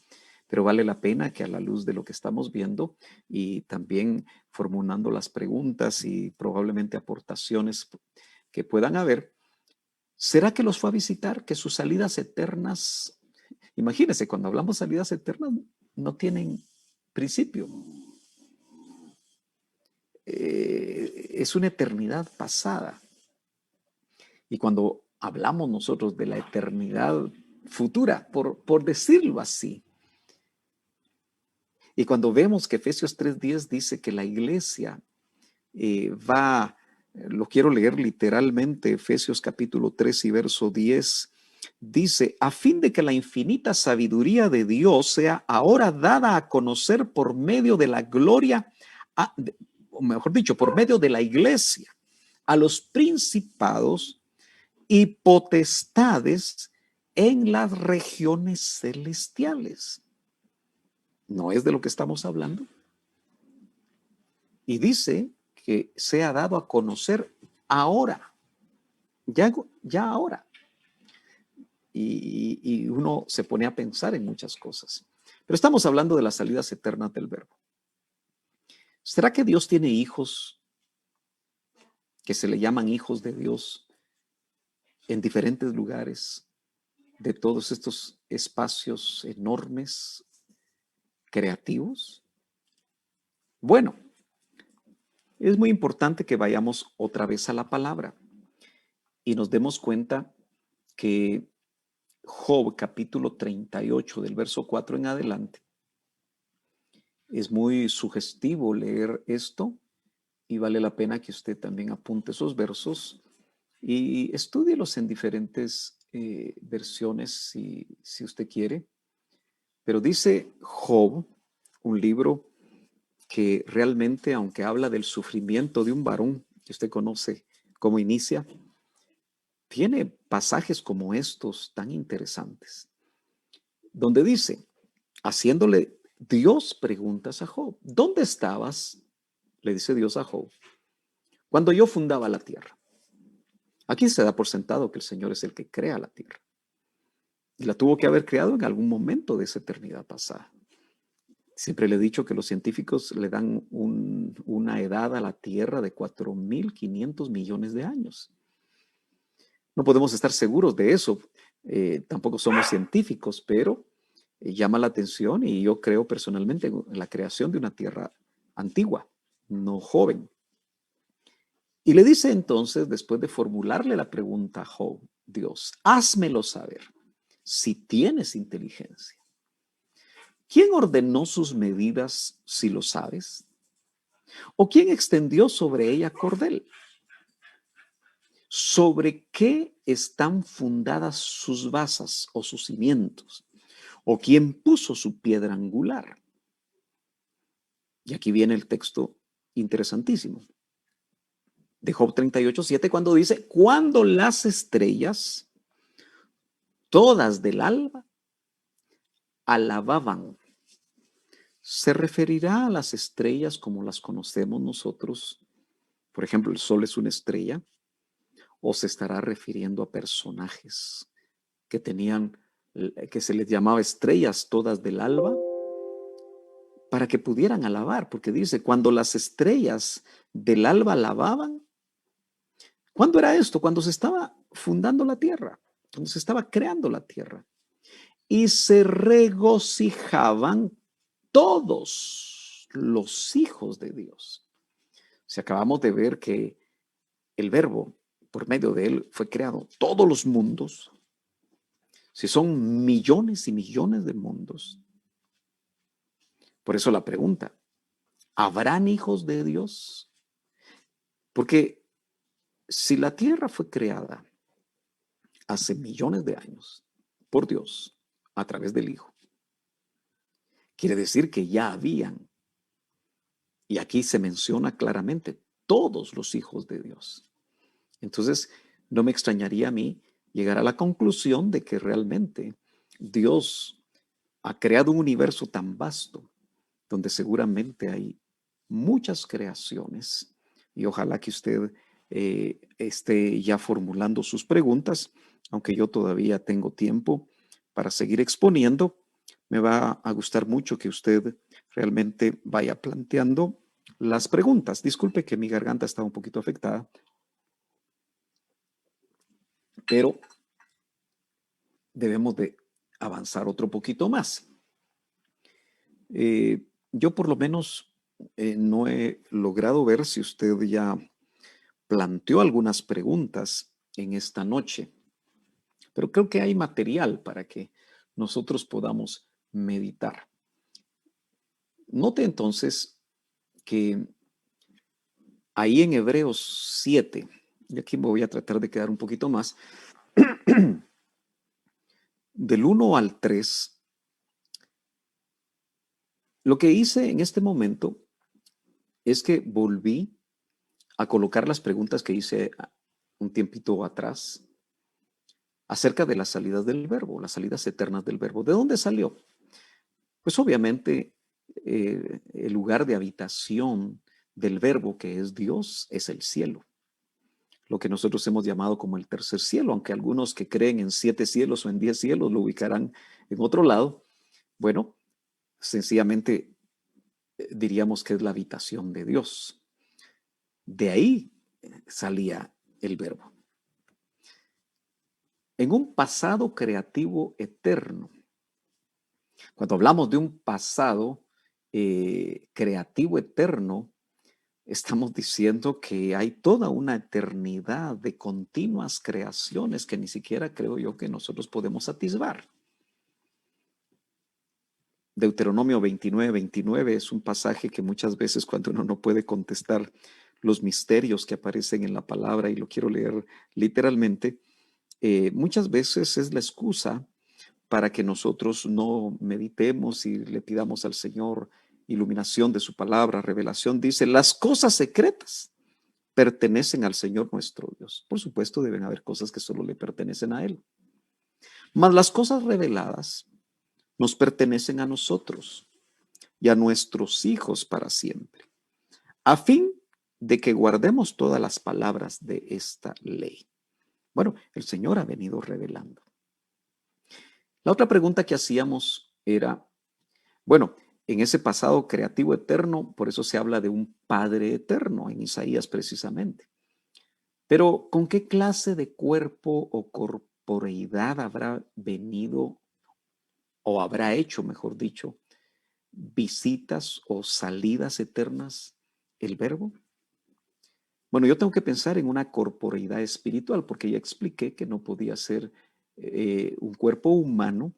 pero vale la pena que a la luz de lo que estamos viendo y también formulando las preguntas y probablemente aportaciones que puedan haber, ¿será que los fue a visitar? Que sus salidas eternas, imagínense, cuando hablamos de salidas eternas, no tienen principio. Es una eternidad pasada. Y cuando hablamos nosotros de la eternidad futura, por decirlo así, y cuando vemos que Efesios 3:10 dice que la iglesia lo quiero leer literalmente, Efesios capítulo 3 y verso 10, dice, a fin de que la infinita sabiduría de Dios sea ahora dada a conocer por medio de la gloria, o mejor dicho, por medio de la iglesia, a los principados y potestades en las regiones celestiales. ¿No es de lo que estamos hablando? Y dice que sea dado a conocer ahora, ya ahora. Y uno se pone a pensar en muchas cosas. Pero estamos hablando de las salidas eternas del verbo. ¿Será que Dios tiene hijos que se le llaman hijos de Dios en diferentes lugares de todos estos espacios enormes, creativos? Bueno, es muy importante que vayamos otra vez a la palabra y nos demos cuenta que Job capítulo 38 del verso 4 en adelante, es muy sugestivo leer esto y vale la pena que usted también apunte esos versos y estúdielos en diferentes versiones si usted quiere. Pero dice Job, un libro que realmente, aunque habla del sufrimiento de un varón, que usted conoce cómo inicia, tiene pasajes como estos tan interesantes, donde dice, haciéndole Dios preguntas a Job, ¿dónde estabas? Le dice Dios a Job, cuando yo fundaba la tierra. Aquí se da por sentado que el Señor es el que crea la tierra. Y la tuvo que haber creado en algún momento de esa eternidad pasada. Siempre le he dicho que los científicos le dan una edad a la Tierra de 4.500 millones de años. No podemos estar seguros de eso. Tampoco somos científicos, pero llama la atención y yo creo personalmente en la creación de una Tierra antigua, no joven. Y le dice entonces, después de formularle la pregunta a Job, Dios, házmelo saber si tienes inteligencia. ¿Quién ordenó sus medidas si lo sabes? ¿O quién extendió sobre ella cordel? ¿Sobre qué están fundadas sus basas o sus cimientos? ¿O quién puso su piedra angular? Y aquí viene el texto interesantísimo de Job 38:7 cuando dice, cuando las estrellas, todas del alba, alababan. Se referirá a las estrellas como las conocemos nosotros. Por ejemplo, el sol es una estrella. O se estará refiriendo a personajes que tenían, que se les llamaba estrellas todas del alba, para que pudieran alabar, porque dice, cuando las estrellas del alba alababan, ¿cuándo era esto? Cuando se estaba fundando la tierra, cuando se estaba creando la tierra. Y se regocijaban todos los hijos de Dios. Si acabamos de ver que el verbo, por medio de él, fue creado todos los mundos, Si son millones y millones de mundos. Por eso la pregunta, ¿habrán hijos de Dios? Porque si la tierra fue creada hace millones de años por Dios a través del Hijo, quiere decir que ya habían, y aquí se menciona claramente, todos los hijos de Dios. Entonces, no me extrañaría a mí llegar a la conclusión de que realmente Dios ha creado un universo tan vasto donde seguramente hay muchas creaciones y ojalá que usted esté ya formulando sus preguntas, aunque yo todavía tengo tiempo para seguir exponiendo. Me va a gustar mucho que usted realmente vaya planteando las preguntas. Disculpe que mi garganta está un poquito afectada, pero debemos de avanzar otro poquito más. Yo por lo menos no he logrado ver si usted ya planteó algunas preguntas en esta noche, pero creo que hay material para que nosotros podamos meditar. Note entonces que ahí en Hebreos 7, y aquí me voy a tratar de quedar un poquito más, del 1 al 3, lo que hice en este momento es que volví a colocar las preguntas que hice un tiempito atrás acerca de las salidas del verbo, las salidas eternas del verbo. ¿De dónde salió? Pues obviamente el lugar de habitación del verbo que es Dios es el cielo, lo que nosotros hemos llamado como el tercer cielo, aunque algunos que creen en 7 cielos o en 10 cielos lo ubicarán en otro lado. Bueno, sencillamente diríamos que es la habitación de Dios. De ahí salía el verbo. En un pasado creativo eterno, cuando hablamos de un pasado creativo eterno, estamos diciendo que hay toda una eternidad de continuas creaciones que ni siquiera creo yo que nosotros podemos atisbar. Deuteronomio 29:29 es un pasaje que muchas veces cuando uno no puede contestar los misterios que aparecen en la palabra, y lo quiero leer literalmente, muchas veces es la excusa para que nosotros no meditemos y le pidamos al Señor iluminación de su palabra, revelación. Dice, las cosas secretas pertenecen al Señor nuestro Dios. Por supuesto, deben haber cosas que solo le pertenecen a Él. Mas las cosas reveladas nos pertenecen a nosotros y a nuestros hijos para siempre, a fin de que guardemos todas las palabras de esta ley. Bueno, el Señor ha venido revelando. La otra pregunta que hacíamos era, bueno, en ese pasado creativo eterno, por eso se habla de un Padre eterno en Isaías precisamente. Pero ¿con qué clase de cuerpo o corporeidad habrá venido o habrá hecho, mejor dicho, visitas o salidas eternas el verbo? Bueno, yo tengo que pensar en una corporeidad espiritual porque ya expliqué que no podía ser un cuerpo humano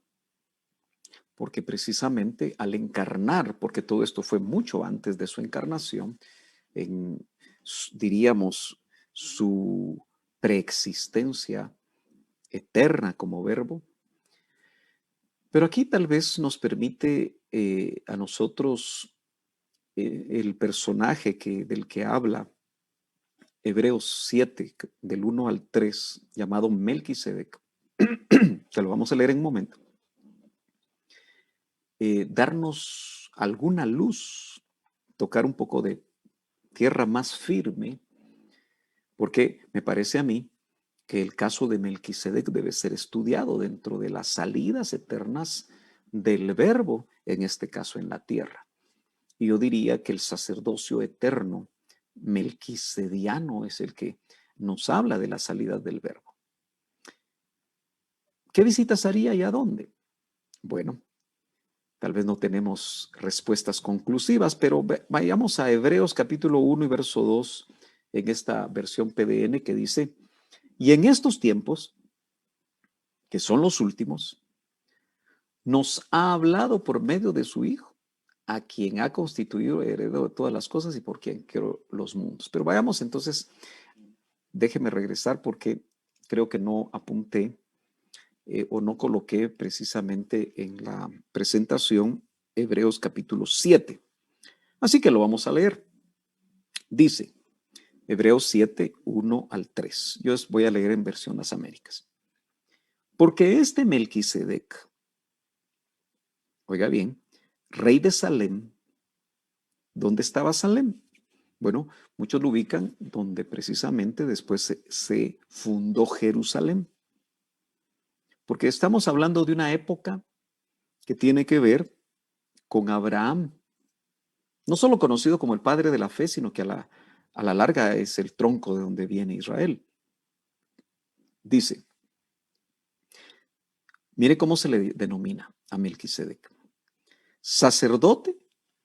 porque precisamente al encarnar, porque todo esto fue mucho antes de su encarnación, en, diríamos, su preexistencia eterna como verbo. Pero aquí tal vez nos permite a nosotros el personaje del que habla Hebreos 7, del 1 al 3, llamado Melquisedec, que lo vamos a leer en un momento, darnos alguna luz, tocar un poco de tierra más firme, porque me parece a mí que el caso de Melquisedec debe ser estudiado dentro de las salidas eternas del verbo, en este caso en la tierra. Y yo diría que el sacerdocio eterno melquisediano es el que nos habla de las salidas del verbo. ¿Qué visitas haría y a dónde? Bueno, tal vez no tenemos respuestas conclusivas, pero vayamos a Hebreos capítulo 1 y verso 2 en esta versión PDN que dice, y en estos tiempos que son los últimos, nos ha hablado por medio de su Hijo, a quien ha constituido heredero de todas las cosas y por quien creó los mundos. Pero vayamos entonces, déjeme regresar porque creo que no apunté o no coloqué precisamente en la presentación Hebreos capítulo 7. Así que lo vamos a leer. Dice Hebreos 7, 1 al 3. Yo voy a leer en versión Las Américas. Porque este Melquisedec, oiga bien, rey de Salem, ¿dónde estaba Salem? Bueno, muchos lo ubican donde precisamente después se fundó Jerusalén. Porque estamos hablando de una época que tiene que ver con Abraham, no solo conocido como el padre de la fe, sino que a la larga es el tronco de donde viene Israel. Dice, mire cómo se le denomina a Melquisedec. Sacerdote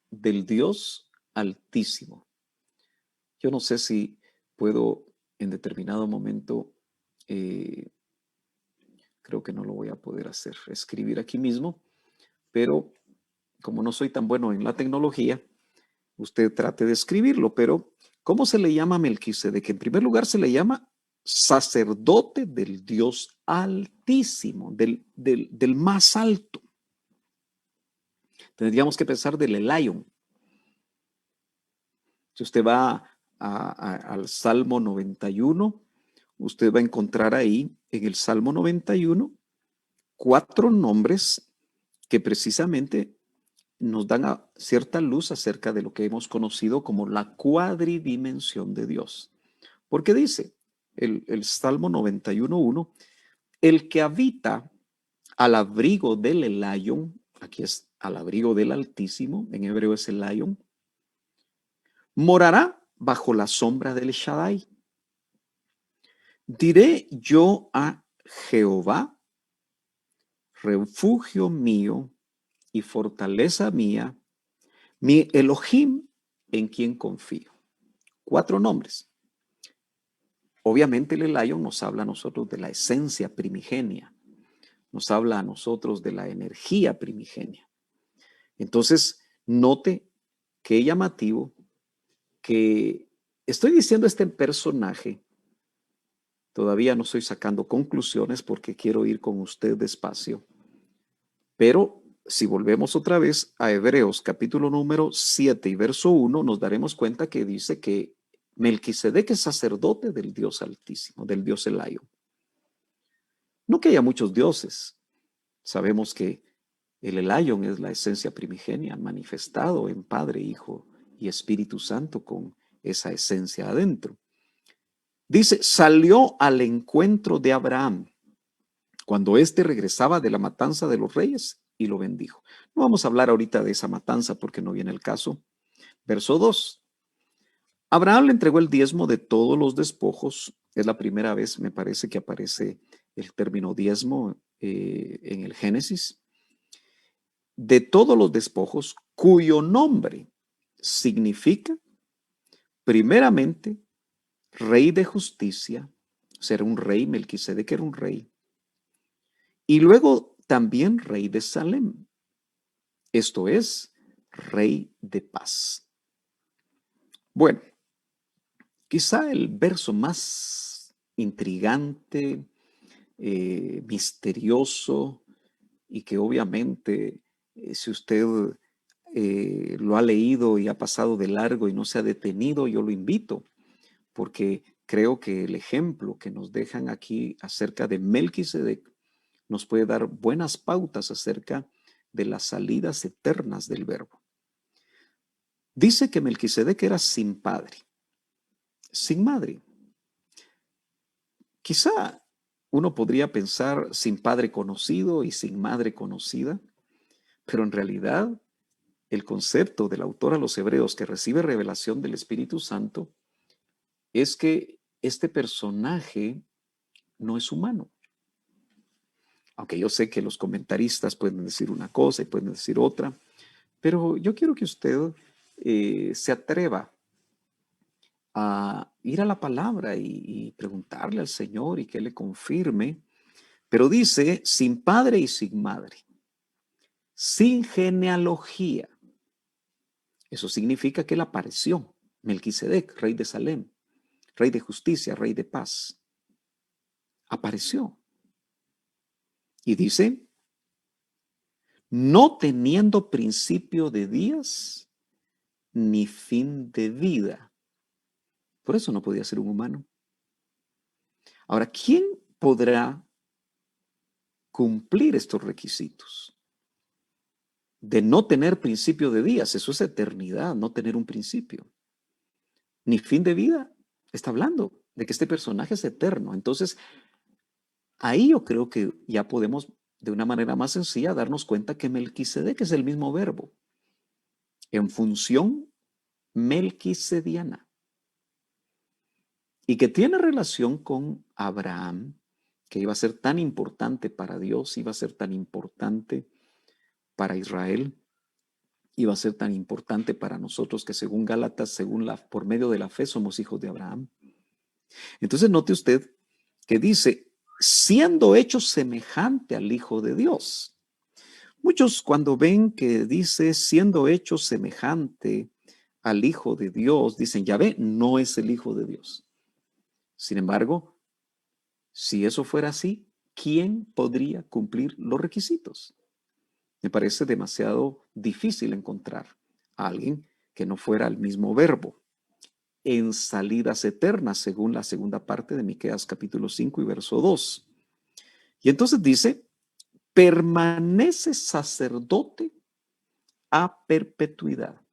del Dios Altísimo. Yo no sé si puedo en determinado momento, creo que no lo voy a poder hacer, escribir aquí mismo, pero como no soy tan bueno en la tecnología, usted trate de escribirlo, pero ¿cómo se le llama a Melquisedec? En primer lugar se le llama sacerdote del Dios Altísimo, del más alto. Tendríamos que pensar del Elyon. Si usted va al Salmo 91, usted va a encontrar ahí en el Salmo 91 4 nombres que precisamente nos dan cierta luz acerca de lo que hemos conocido como la cuadridimensión de Dios. Porque dice el Salmo 91.1, el que habita al abrigo del Elyon, aquí es al abrigo del Altísimo, en hebreo es el Elyon, morará bajo la sombra del Shaddai. Diré yo a Jehová, refugio mío y fortaleza mía, mi Elohim en quien confío. 4 nombres. Obviamente el Elyon nos habla a nosotros de la esencia primigenia, nos habla a nosotros de la energía primigenia. Entonces, note qué llamativo que estoy diciendo este personaje. Todavía no estoy sacando conclusiones porque quiero ir con usted despacio. Pero si volvemos otra vez a Hebreos capítulo número 7 y verso 1, nos daremos cuenta que dice que Melquisedec es sacerdote del Dios Altísimo, del Dios Elyon. No que haya muchos dioses. Sabemos que el Elyon es la esencia primigenia manifestado en Padre, Hijo y Espíritu Santo con esa esencia adentro. Dice, salió al encuentro de Abraham cuando éste regresaba de la matanza de los reyes y lo bendijo. No vamos a hablar ahorita de esa matanza porque no viene el caso. Verso 2. Abraham le entregó el diezmo de todos los despojos. Es la primera vez, me parece, que aparece el término diezmo en el Génesis. De todos los despojos, cuyo nombre significa, primeramente, rey de justicia. O sea, era un rey, Melquisedec era un rey. Y luego también rey de Salem. Esto es, rey de paz. Bueno, quizá el verso más intrigante, misterioso y que obviamente si usted lo ha leído y ha pasado de largo y no se ha detenido, yo lo invito, porque creo que el ejemplo que nos dejan aquí acerca de Melquisedec nos puede dar buenas pautas acerca de las salidas eternas del verbo. Dice que Melquisedec era sin padre, sin madre. Quizá uno podría pensar sin padre conocido y sin madre conocida, pero en realidad el concepto del autor a los Hebreos que recibe revelación del Espíritu Santo es que este personaje no es humano. Aunque yo sé que los comentaristas pueden decir una cosa y pueden decir otra, pero yo quiero que usted se atreva a ir a la palabra y preguntarle al Señor y que le confirme Pero dice, sin padre y sin madre, sin genealogía. Eso significa que él apareció, Melquisedec, rey de Salem, rey de justicia, rey de paz. Apareció. Y dice, no teniendo principio de días ni fin de vida. Por eso no podía ser un humano. Ahora, ¿quién podrá cumplir estos requisitos? De no tener principio de días, eso es eternidad, no tener un principio. Ni fin de vida, está hablando de que este personaje es eterno. Entonces, ahí yo creo que ya podemos de una manera más sencilla darnos cuenta que Melquisedec es el mismo verbo en función melquisediana y que tiene relación con Abraham, que iba a ser tan importante para Dios, iba a ser tan importante para Israel, iba a ser tan importante para nosotros que según Gálatas, por medio de la fe somos hijos de Abraham. Entonces note usted que dice, siendo hecho semejante al Hijo de Dios. Muchos cuando ven que dice siendo hecho semejante al Hijo de Dios, dicen, ya ve, no es el Hijo de Dios. Sin embargo, si eso fuera así, ¿quién podría cumplir los requisitos? Me parece demasiado difícil encontrar a alguien que no fuera el mismo verbo en salidas eternas, según la segunda parte de Miqueas capítulo 5 y verso 2. Y entonces dice, permanece sacerdote a perpetuidad.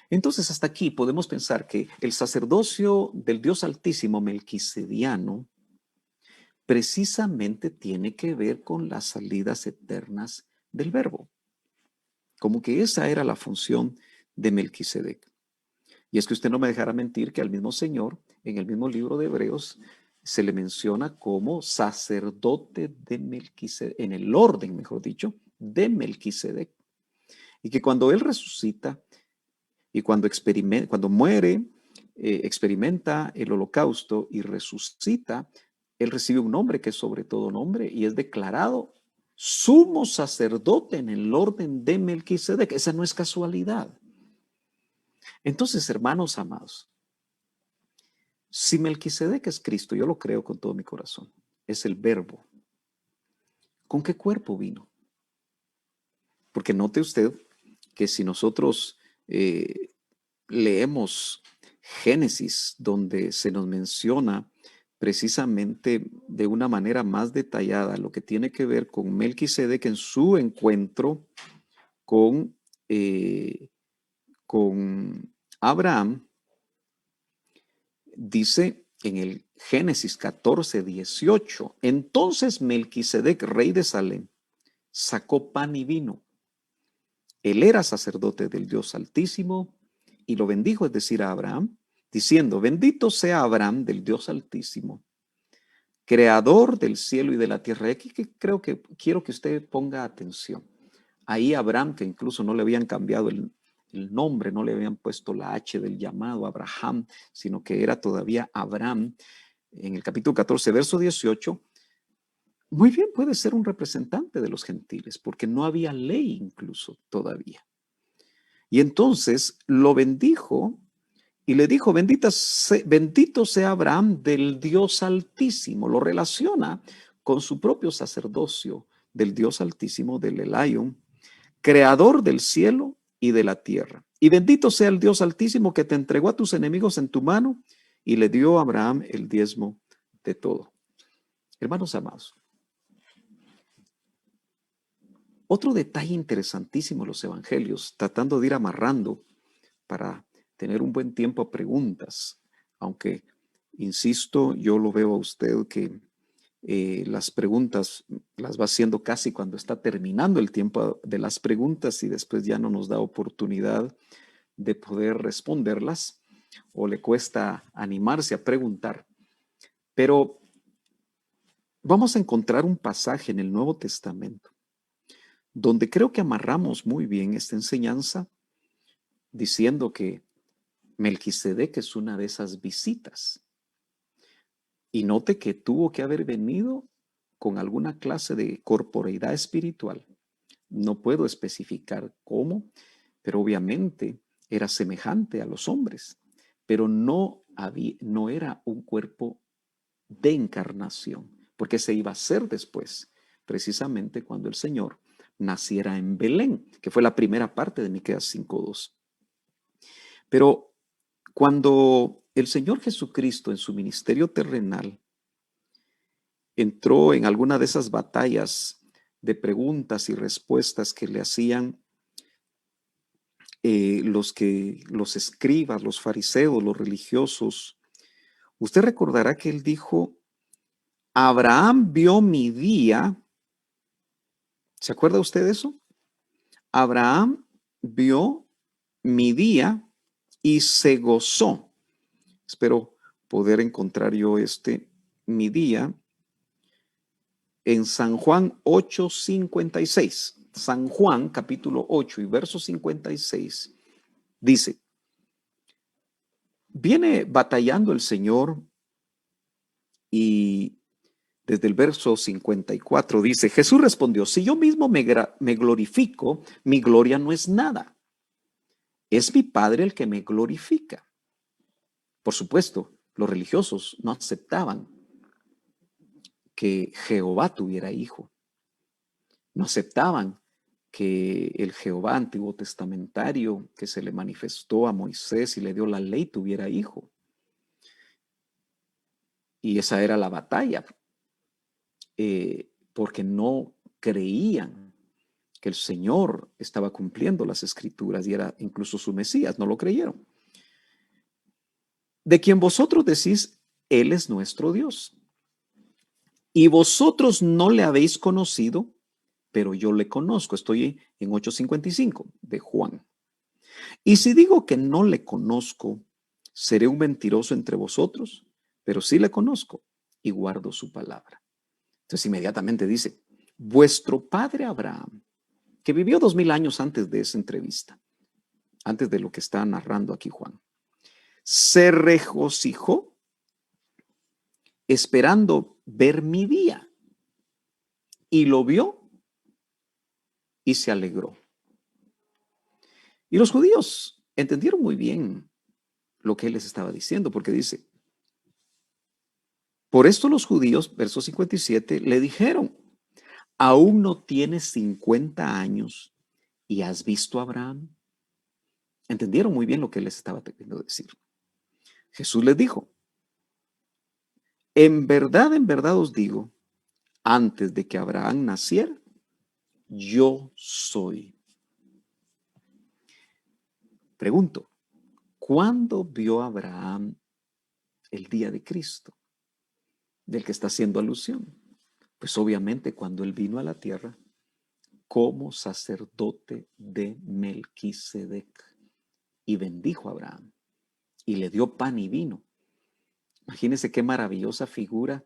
Entonces, hasta aquí podemos pensar que el sacerdocio del Dios Altísimo melquisediano precisamente tiene que ver con las salidas eternas del Verbo. Como que esa era la función de Melquisedec. Y es que usted no me dejará mentir que al mismo Señor, en el mismo libro de Hebreos, se le menciona como sacerdote de Melquisedec, en el orden, mejor dicho, de Melquisedec. Y que cuando Él resucita y cuando muere, experimenta el holocausto y resucita, Él recibe un nombre que es sobre todo nombre y es declarado sumo sacerdote en el orden de Melquisedec. Esa no es casualidad. Entonces, hermanos amados, si Melquisedec es Cristo, yo lo creo con todo mi corazón, es el verbo. ¿Con qué cuerpo vino? Porque note usted que si nosotros leemos Génesis, donde se nos menciona precisamente de una manera más detallada lo que tiene que ver con Melquisedec en su encuentro con, eh, con Abraham, dice en el Génesis 14:18, entonces Melquisedec, rey de Salem, sacó pan y vino. Él era sacerdote del Dios Altísimo y lo bendijo, es decir, a Abraham, diciendo, bendito sea Abraham del Dios Altísimo, creador del cielo y de la tierra. Aquí quiero que usted ponga atención. Ahí Abraham, que incluso no le habían cambiado el nombre, no le habían puesto la H del llamado Abraham, sino que era todavía Abraham, en el capítulo 14, verso 18, muy bien puede ser un representante de los gentiles, porque no había ley incluso todavía. Y entonces lo bendijo y le dijo, bendito sea Abraham del Dios Altísimo. Lo relaciona con su propio sacerdocio del Dios Altísimo, del Elyon, creador del cielo y de la tierra. Y bendito sea el Dios Altísimo que te entregó a tus enemigos en tu mano y le dio a Abraham el diezmo de todo. Hermanos amados, otro detalle interesantísimo en los evangelios, tratando de ir amarrando para tener un buen tiempo a preguntas, aunque, insisto, yo lo veo a usted que las preguntas las va haciendo casi cuando está terminando el tiempo de las preguntas y después ya no nos da oportunidad de poder responderlas o le cuesta animarse a preguntar. Pero vamos a encontrar un pasaje en el Nuevo Testamento donde creo que amarramos muy bien esta enseñanza diciendo que Melquisedec es una de esas visitas. Y note que tuvo que haber venido con alguna clase de corporeidad espiritual. No puedo especificar cómo, pero obviamente era semejante a los hombres, pero no era un cuerpo de encarnación, porque se iba a hacer después, precisamente cuando el Señor naciera en Belén, que fue la primera parte de Miqueas 5:2. Pero cuando el Señor Jesucristo en su ministerio terrenal entró en alguna de esas batallas de preguntas y respuestas que le hacían los escribas, los fariseos, los religiosos, usted recordará que él dijo: Abraham vio mi día. ¿Se acuerda usted de eso? Abraham vio mi día y se gozó. Espero poder encontrar yo mi día en San Juan 8:56. San Juan capítulo 8 y verso 56 dice: viene batallando el Señor y desde el verso 54 dice: Jesús respondió: si yo mismo me glorifico, mi gloria no es nada. Es mi Padre el que me glorifica. Por supuesto, los religiosos no aceptaban que Jehová tuviera hijo. No aceptaban que el Jehová antiguo testamentario que se le manifestó a Moisés y le dio la ley tuviera hijo. Y esa era la batalla, porque no creían que el Señor estaba cumpliendo las escrituras y era incluso su Mesías. No lo creyeron. De quien vosotros decís, Él es nuestro Dios. Y vosotros no le habéis conocido, pero yo le conozco. Estoy en 8:55 de Juan. Y si digo que no le conozco, seré un mentiroso entre vosotros, pero sí le conozco y guardo su palabra. Entonces inmediatamente dice: vuestro padre Abraham, que vivió 2000 años antes de esa entrevista, antes de lo que está narrando aquí Juan, se regocijó esperando ver mi día y lo vio y se alegró. Y los judíos entendieron muy bien lo que él les estaba diciendo, porque dice: por esto los judíos, verso 57, le dijeron: ¿aún no tienes 50 años y has visto a Abraham? Entendieron muy bien lo que él les estaba queriendo decir. Jesús les dijo: en verdad os digo, antes de que Abraham naciera, yo soy. Pregunto: ¿cuándo vio Abraham el día de Cristo, del que está haciendo alusión? Pues obviamente cuando él vino a la tierra como sacerdote de Melquisedec y bendijo a Abraham y le dio pan y vino. Imagínense qué maravillosa figura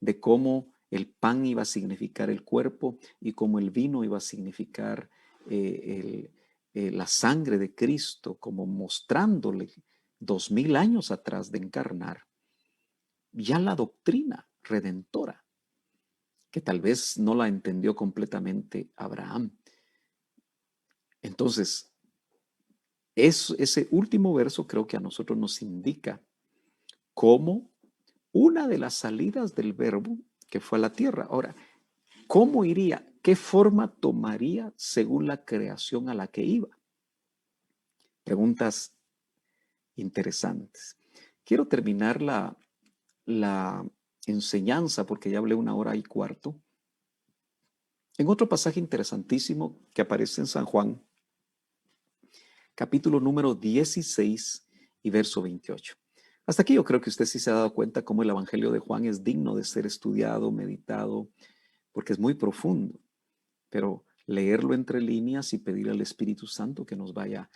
de cómo el pan iba a significar el cuerpo y cómo el vino iba a significar la sangre de Cristo, como mostrándole 2000 años atrás de encarnar ya la doctrina redentora, que tal vez no la entendió completamente Abraham. Entonces, ese último verso creo que a nosotros nos indica cómo una de las salidas del verbo que fue a la tierra. Ahora, ¿cómo iría? ¿Qué forma tomaría según la creación a la que iba? Preguntas interesantes. Quiero terminar la enseñanza, porque ya hablé 1 hora y cuarto, en otro pasaje interesantísimo que aparece en San Juan, capítulo número 16 y verso 28. Hasta aquí yo creo que usted sí se ha dado cuenta cómo el Evangelio de Juan es digno de ser estudiado, meditado, porque es muy profundo, pero leerlo entre líneas y pedir al Espíritu Santo que nos vaya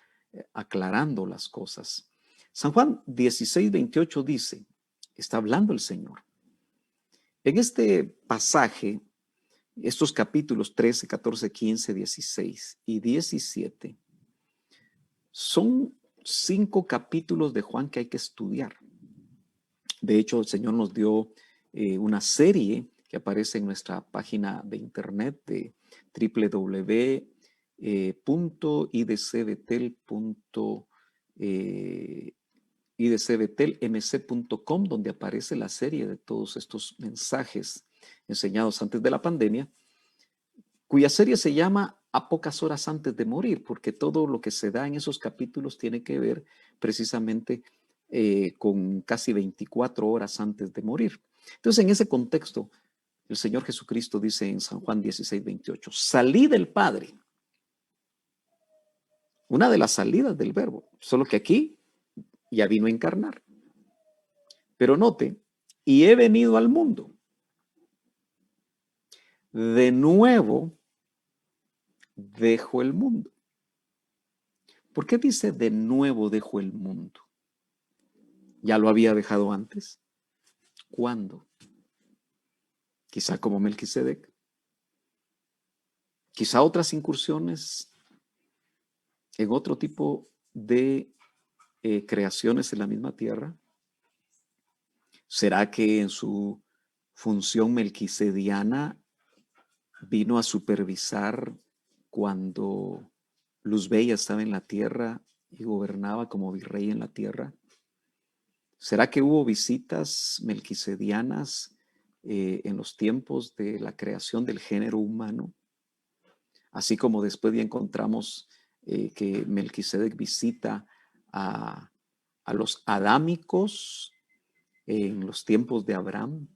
aclarando las cosas. San Juan 16:28 dice, está hablando el Señor. En este pasaje, estos capítulos 13, 14, 15, 16 y 17 son 5 capítulos de Juan que hay que estudiar. De hecho, el Señor nos dio una serie que aparece en nuestra página de internet de www.idcbetel.com, donde aparece la serie de todos estos mensajes enseñados antes de la pandemia, cuya serie se llama A pocas horas antes de morir, porque todo lo que se da en esos capítulos tiene que ver precisamente con casi 24 horas antes de morir. Entonces, en ese contexto, el Señor Jesucristo dice en San Juan 16:28, salí del Padre. Una de las salidas del verbo, solo que aquí ya vino a encarnar. Pero note, y he venido al mundo. De nuevo dejo el mundo. ¿Por qué dice de nuevo dejo el mundo? ¿Ya lo había dejado antes? ¿Cuándo? Quizá como Melquisedec. Quizá otras incursiones en otro tipo de creaciones en la misma tierra. ¿Será que en su función melquisediana vino a supervisar cuando Luzbella estaba en la tierra y gobernaba como virrey en la tierra? ¿Será que hubo visitas melquisedianas en los tiempos de la creación del género humano? Así como después ya encontramos que Melquisedec visita a, a los adámicos en los tiempos de Abraham.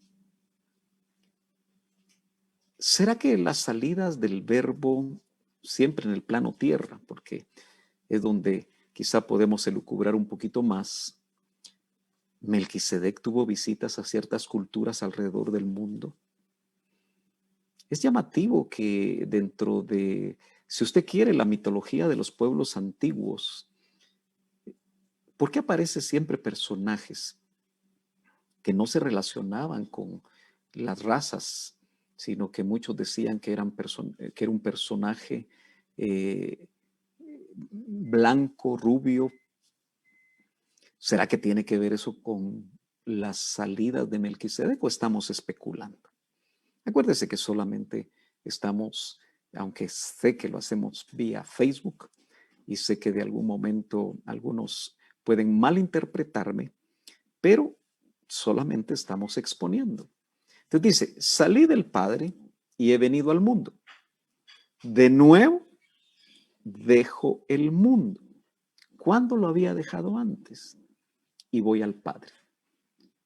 ¿Será que las salidas del verbo siempre en el plano tierra, porque es donde quizá podemos elucubrar un poquito más? Melquisedec tuvo visitas a ciertas culturas alrededor del mundo. Es llamativo que dentro de, si usted quiere, la mitología de los pueblos antiguos, ¿por qué aparecen siempre personajes que no se relacionaban con las razas, sino que muchos decían que era un personaje eh, blanco, rubio? ¿Será que tiene que ver eso con las salidas de Melquisedec o estamos especulando? Acuérdese que solamente estamos, aunque sé que lo hacemos vía Facebook y sé que de algún momento algunos pueden malinterpretarme, pero solamente estamos exponiendo. Entonces dice, salí del Padre y he venido al mundo. De nuevo, dejo el mundo. ¿Cuándo lo había dejado antes? Y voy al Padre.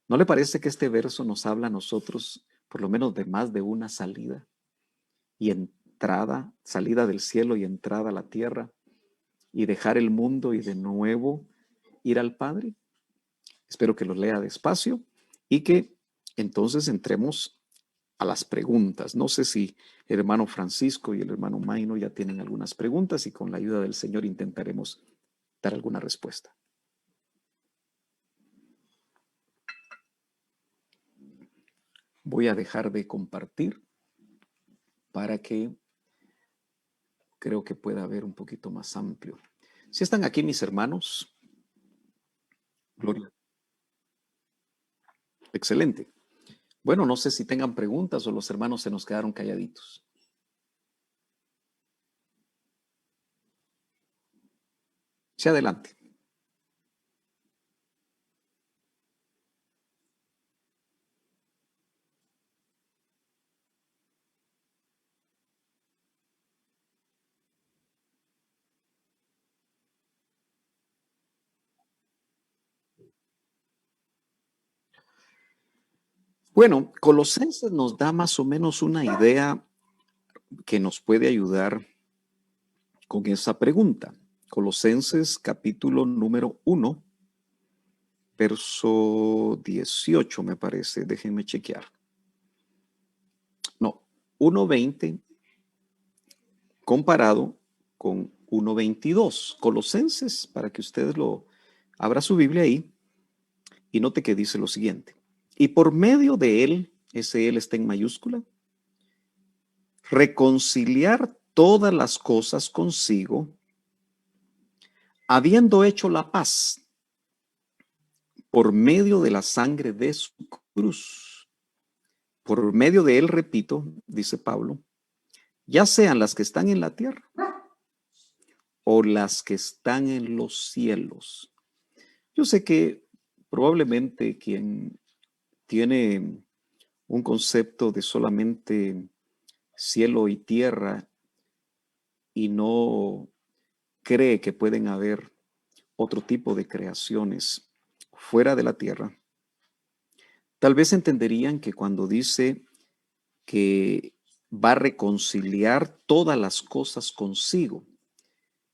¿No le parece que este verso nos habla a nosotros, por lo menos, de más de una salida y entrada, salida del cielo y entrada a la tierra, y dejar el mundo y de nuevo ir al Padre? Espero que lo lea despacio y que entonces entremos a las preguntas. No sé si el hermano Francisco y el hermano Maino ya tienen algunas preguntas y con la ayuda del Señor intentaremos dar alguna respuesta. Voy a dejar de compartir para que creo que pueda ver un poquito más amplio. Si están aquí mis hermanos, Gloria. Excelente. Bueno, no sé si tengan preguntas o los hermanos se nos quedaron calladitos. Sí, adelante. Bueno, Colosenses nos da más o menos una idea que nos puede ayudar con esa pregunta. Colosenses capítulo número 1, verso 18 me parece, déjenme chequear. No, 1:20 comparado con 1:22. Colosenses, para que ustedes lo abra su Biblia ahí y note que dice lo siguiente. Y por medio de él, ese él está en mayúscula, reconciliar todas las cosas consigo, habiendo hecho la paz por medio de la sangre de su cruz, Por medio de él, repito, dice Pablo, ya sean las que están en la tierra o las que están en los cielos. Yo sé que probablemente quien tiene un concepto de solamente cielo y tierra y no cree que pueden haber otro tipo de creaciones fuera de la tierra, tal vez entenderían que cuando dice que va a reconciliar todas las cosas consigo.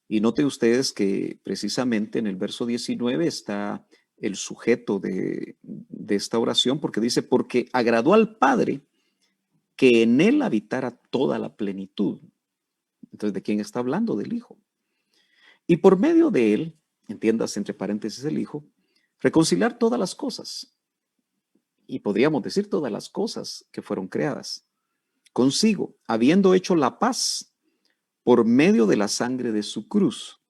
Y note ustedes que precisamente en el verso 19 está el sujeto de esta oración, porque dice, porque agradó al Padre que en él habitara toda la plenitud. Entonces, ¿de quién está hablando? Del Hijo. Y por medio de él, entiendas entre paréntesis el Hijo, reconciliar todas las cosas. Y podríamos decir todas las cosas que fueron creadas consigo, habiendo hecho la paz por medio de la sangre de su cruz.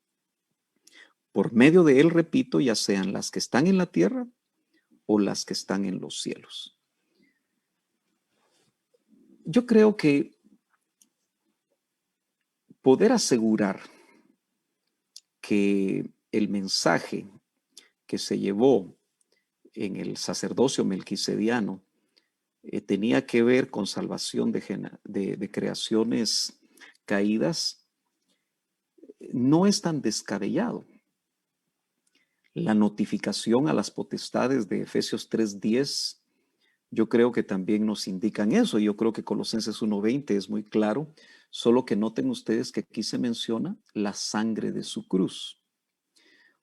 Por medio de él, repito, ya sean las que están en la tierra o las que están en los cielos. Yo creo que poder asegurar que el mensaje que se llevó en el sacerdocio melquisediano tenía que ver con salvación de creaciones caídas, no es tan descabellado. La notificación a las potestades de Efesios 3:10, yo creo que también nos indican eso. Yo creo que Colosenses 1:20 es muy claro, solo que noten ustedes que aquí se menciona la sangre de su cruz.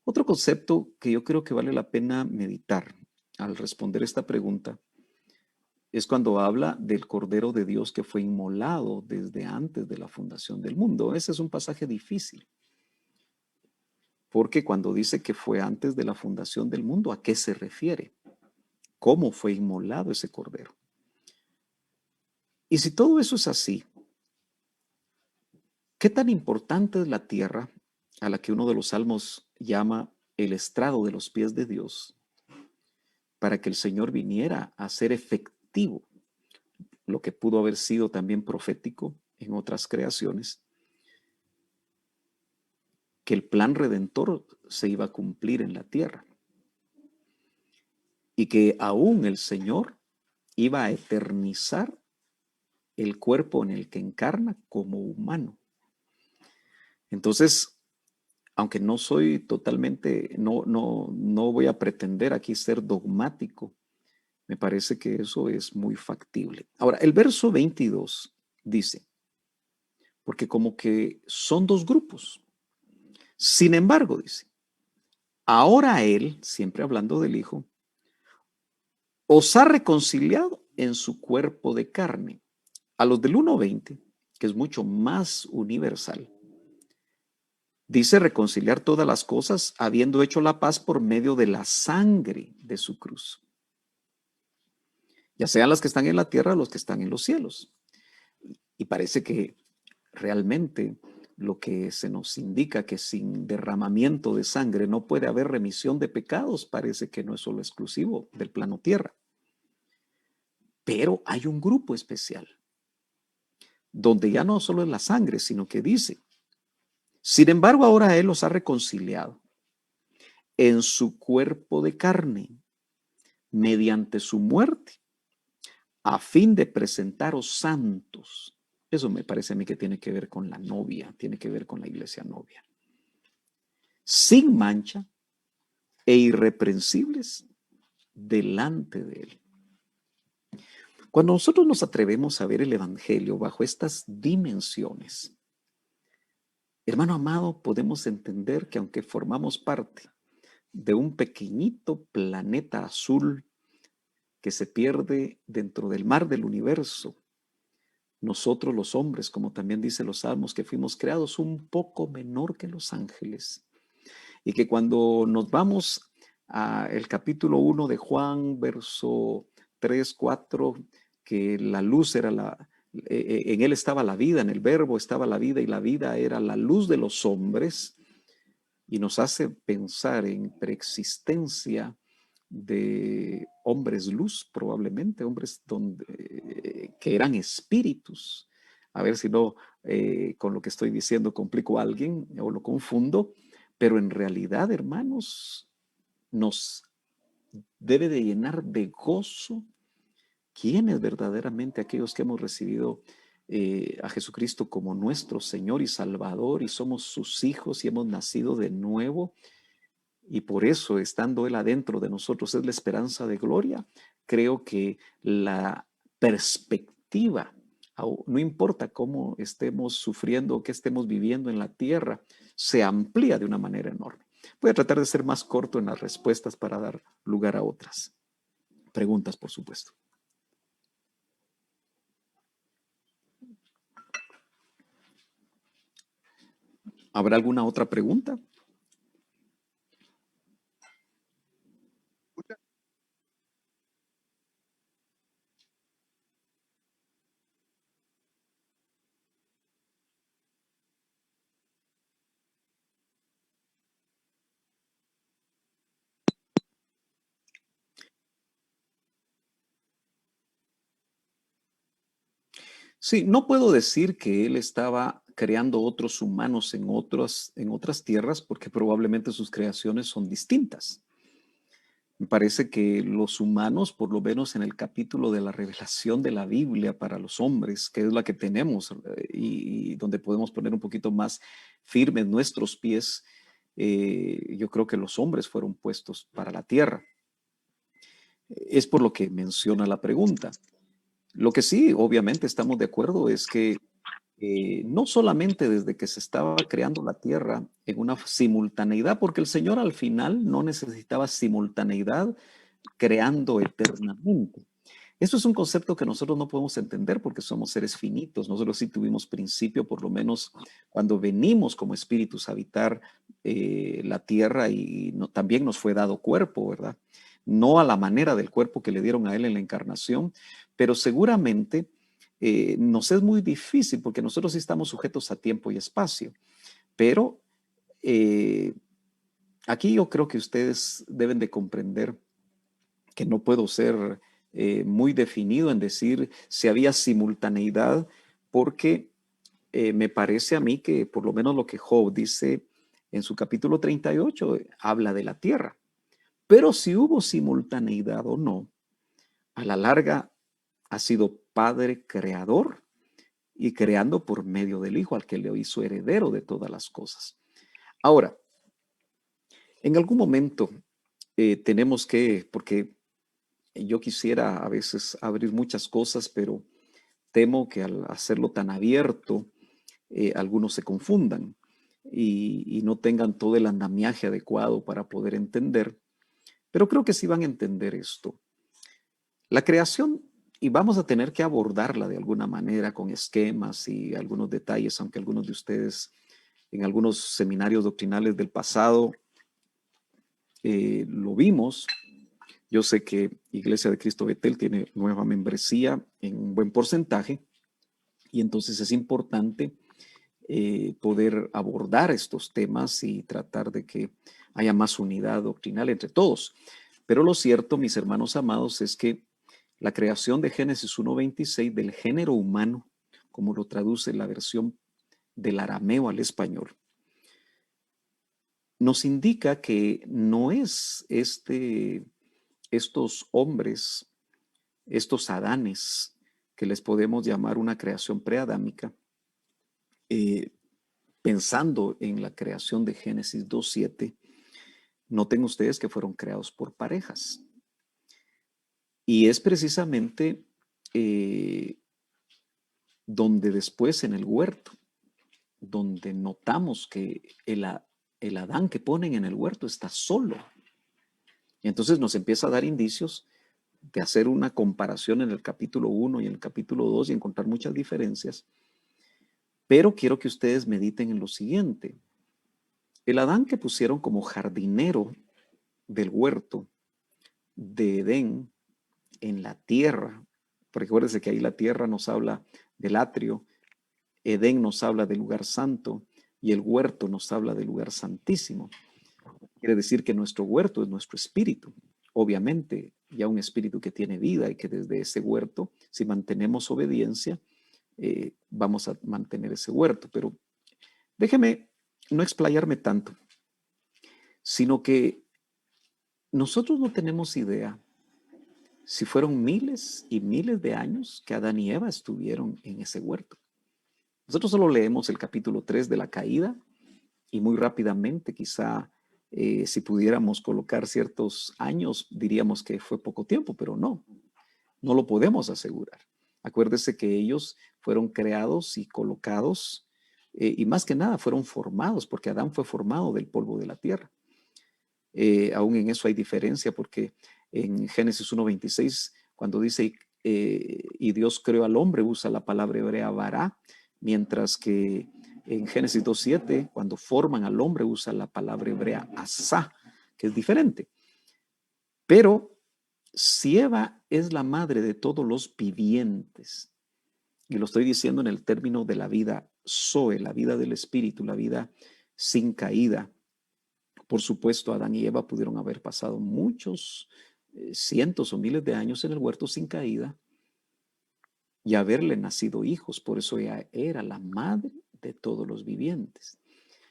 Otro concepto que yo creo que vale la pena meditar al responder esta pregunta es cuando habla del Cordero de Dios que fue inmolado desde antes de la fundación del mundo. Ese es un pasaje difícil, porque cuando dice que fue antes de la fundación del mundo, ¿a qué se refiere? ¿Cómo fue inmolado ese Cordero? Y si todo eso es así, ¿qué tan importante es la tierra a la que uno de los salmos llama el estrado de los pies de Dios para que el Señor viniera a ser efectivo lo que pudo haber sido también profético en otras creaciones, que el plan redentor se iba a cumplir en la tierra y que aún el Señor iba a eternizar el cuerpo en el que encarna como humano? Entonces, aunque no soy totalmente, no voy a pretender aquí ser dogmático, me parece que eso es muy factible. Ahora, el verso 22 dice, porque como que son dos grupos. Sin embargo, dice, ahora él, siempre hablando del Hijo, os ha reconciliado en su cuerpo de carne. A los del 1:20, que es mucho más universal, dice reconciliar todas las cosas, habiendo hecho la paz por medio de la sangre de su cruz. Ya sean las que están en la tierra o los que están en los cielos. Y parece que realmente lo que se nos indica que sin derramamiento de sangre no puede haber remisión de pecados, parece que no es solo exclusivo del plano tierra. Pero hay un grupo especial, donde ya no solo es la sangre, sino que dice, sin embargo ahora Él los ha reconciliado en su cuerpo de carne, mediante su muerte, a fin de presentaros santos. Eso me parece a mí que tiene que ver con la novia, tiene que ver con la iglesia novia. Sin mancha e irreprensibles delante de Él. Cuando nosotros nos atrevemos a ver el Evangelio bajo estas dimensiones, hermano amado, podemos entender que aunque formamos parte de un pequeñito planeta azul que se pierde dentro del mar del universo, nosotros los hombres, como también dice los salmos, que fuimos creados un poco menor que los ángeles, y que cuando nos vamos al capítulo 1 de Juan, verso 3, 4, que la luz era en él estaba la vida, en el verbo estaba la vida y la vida era la luz de los hombres, y nos hace pensar en preexistencia de hombres luz, probablemente, hombres que eran espíritus. A ver si no, con lo que estoy diciendo complico a alguien o lo confundo, pero en realidad, hermanos, nos debe de llenar de gozo quienes verdaderamente aquellos que hemos recibido a Jesucristo como nuestro Señor y Salvador y somos sus hijos y hemos nacido de nuevo y por eso estando Él adentro de nosotros es la esperanza de gloria. Creo que la perspectiva, no importa cómo estemos sufriendo o qué estemos viviendo en la tierra, se amplía de una manera enorme. Voy a tratar de ser más corto en las respuestas para dar lugar a otras preguntas, por supuesto. ¿Habrá alguna otra pregunta? Sí, no puedo decir que él estaba creando otros humanos en otras tierras porque probablemente sus creaciones son distintas. Me parece que los humanos, por lo menos en el capítulo de la revelación de la Biblia para los hombres, que es la que tenemos y donde podemos poner un poquito más firmes nuestros pies, yo creo que los hombres fueron puestos para la tierra. Es por lo que menciona la pregunta. Lo que sí, obviamente, estamos de acuerdo es que no solamente desde que se estaba creando la tierra en una simultaneidad, porque el Señor al final no necesitaba simultaneidad creando eternamente. Eso es un concepto que nosotros no podemos entender porque somos seres finitos. Nosotros sí tuvimos principio, por lo menos cuando venimos como espíritus a habitar la tierra y también nos fue dado cuerpo, ¿verdad? No a la manera del cuerpo que le dieron a él en la encarnación, pero seguramente nos es muy difícil porque nosotros sí estamos sujetos a tiempo y espacio. Pero eh, aquí yo creo que ustedes deben de comprender que no puedo ser muy definido en decir si había simultaneidad, porque me parece a mí que por lo menos lo que Job dice en su capítulo 38 habla de la tierra. Pero si hubo simultaneidad o no, a la larga ha sido Padre creador y creando por medio del Hijo, al que le hizo heredero de todas las cosas. Ahora, en algún momento tenemos que, porque yo quisiera a veces abrir muchas cosas, pero temo que al hacerlo tan abierto, algunos se confundan y no tengan todo el andamiaje adecuado para poder entender. Pero creo que sí van a entender esto. La creación, y vamos a tener que abordarla de alguna manera con esquemas y algunos detalles, aunque algunos de ustedes en algunos seminarios doctrinales del pasado lo vimos. Yo sé que Iglesia de Cristo Betel tiene nueva membresía en un buen porcentaje y entonces es importante poder abordar estos temas y tratar de que haya más unidad doctrinal entre todos. Pero lo cierto, mis hermanos amados, es que la creación de Génesis 1:26 del género humano, como lo traduce la versión del arameo al español, nos indica que no es estos hombres, estos Adanes, que les podemos llamar una creación preadámica, eh, pensando en la creación de Génesis 2:7, noten ustedes que fueron creados por parejas. Y es precisamente donde después en el huerto, donde notamos que el Adán que ponen en el huerto está solo. Y entonces nos empieza a dar indicios de hacer una comparación en el capítulo 1 y en el capítulo 2 y encontrar muchas diferencias. Pero quiero que ustedes mediten en lo siguiente. El Adán que pusieron como jardinero del huerto de Edén en la tierra, porque acuérdense que ahí la tierra nos habla del atrio, Edén nos habla del lugar santo y el huerto nos habla del lugar santísimo. Quiere decir que nuestro huerto es nuestro espíritu obviamente ya un espíritu que tiene vida y que desde ese huerto, si mantenemos obediencia, vamos a mantener ese huerto. Pero déjeme no explayarme tanto, sino que nosotros no tenemos idea si fueron miles y miles de años que Adán y Eva estuvieron en ese huerto. Nosotros solo leemos el capítulo 3 de la caída y muy rápidamente, quizá si pudiéramos colocar ciertos años, diríamos que fue poco tiempo, pero no lo podemos asegurar. Acuérdese que ellos fueron creados y colocados y más que nada fueron formados, porque Adán fue formado del polvo de la tierra. Aún en eso hay diferencia, porque en Génesis 1:26, cuando dice y Dios creó al hombre, usa la palabra hebrea vará, mientras que en Génesis 2:7, cuando forman al hombre, usa la palabra hebrea asá, que es diferente. Pero si Eva es la madre de todos los vivientes, y lo estoy diciendo en el término de la vida Zoe, la vida del espíritu, la vida sin caída, por supuesto, Adán y Eva pudieron haber pasado muchos cientos o miles de años en el huerto sin caída y haberle nacido hijos. Por eso ella era la madre de todos los vivientes.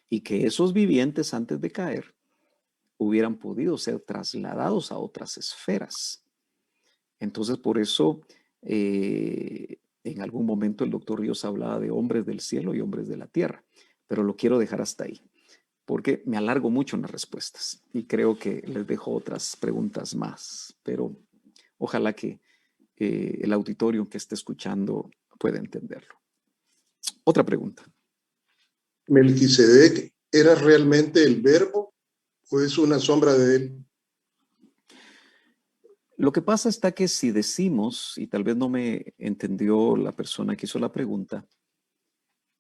Y que esos vivientes antes de caer hubieran podido ser trasladados a otras esferas. Entonces, por eso, en algún momento el doctor Ríos hablaba de hombres del cielo y hombres de la tierra, pero lo quiero dejar hasta ahí, porque me alargo mucho en las respuestas y creo que les dejo otras preguntas más, pero ojalá que el auditorio que esté escuchando pueda entenderlo. Otra pregunta. ¿Melquisedec era realmente el verbo o es una sombra de él? Lo que pasa está que si decimos, y tal vez no me entendió la persona que hizo la pregunta,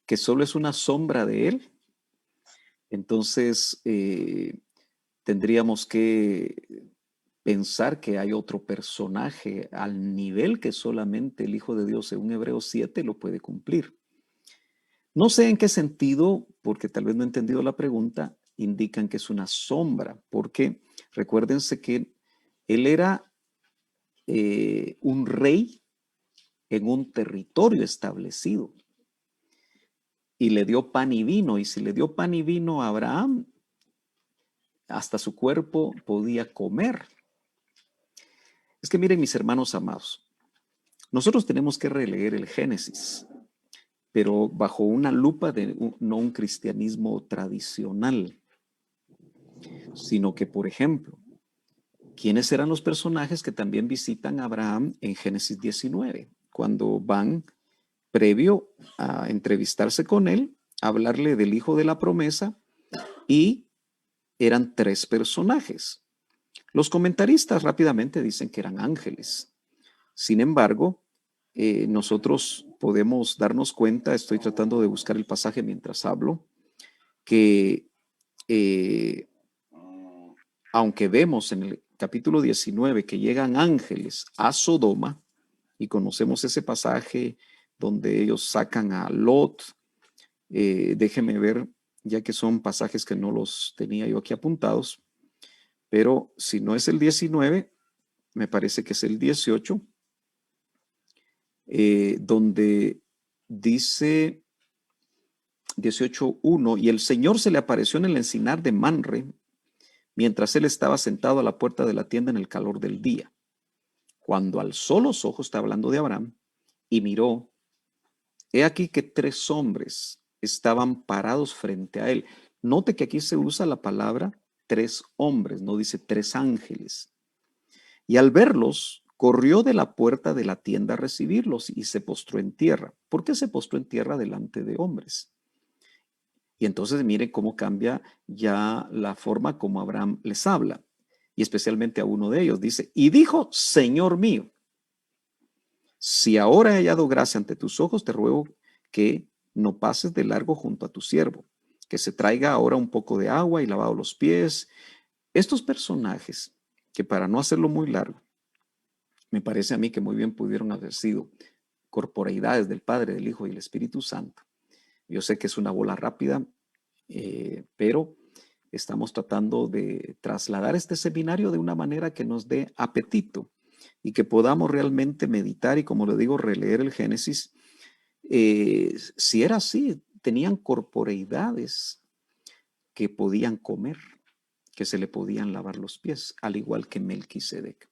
que solo es una sombra de él, entonces tendríamos que pensar que hay otro personaje al nivel que solamente el Hijo de Dios, según Hebreos 7, lo puede cumplir. No sé en qué sentido, porque tal vez no he entendido la pregunta, indican que es una sombra, porque recuérdense que él era un rey en un territorio establecido y le dio pan y vino, y si le dio pan y vino a Abraham, hasta su cuerpo podía comer. Es que miren, mis hermanos amados, nosotros tenemos que releer el Génesis, pero bajo una lupa de no un cristianismo tradicional, sino que, por ejemplo, ¿quiénes eran los personajes que también visitan a Abraham en Génesis 19? Cuando van, previo a entrevistarse con él, a hablarle del hijo de la promesa, y eran 3 personajes. Los comentaristas rápidamente dicen que eran ángeles. Sin embargo, nosotros podemos darnos cuenta, estoy tratando de buscar el pasaje mientras hablo, que aunque vemos en el capítulo 19 que llegan ángeles a Sodoma, y conocemos ese pasaje donde ellos sacan a Lot, déjeme ver, ya que son pasajes que no los tenía yo aquí apuntados, pero si no es el 19, me parece que es el 18, donde dice 18:1, y el Señor se le apareció en el encinar de Manre, mientras él estaba sentado a la puerta de la tienda en el calor del día. Cuando alzó los ojos, está hablando de Abraham, y miró, he aquí que 3 hombres estaban parados frente a él. Note que aquí se usa la palabra 3 hombres, no dice 3 ángeles. Y al verlos, corrió de la puerta de la tienda a recibirlos y se postró en tierra. ¿Por qué se postró en tierra delante de hombres? Y entonces miren cómo cambia ya la forma como Abraham les habla. Y especialmente a uno de ellos dice, y dijo, Señor mío, si ahora he hallado gracia ante tus ojos, te ruego que no pases de largo junto a tu siervo, que se traiga ahora un poco de agua y lavado los pies. Estos personajes, que para no hacerlo muy largo, me parece a mí que muy bien pudieron haber sido corporeidades del Padre, del Hijo y del Espíritu Santo. Yo sé que es una bola rápida, pero estamos tratando de trasladar este seminario de una manera que nos dé apetito y que podamos realmente meditar y, como le digo, releer el Génesis. Si era así, tenían corporeidades que podían comer, que se le podían lavar los pies, al igual que Melquisedec.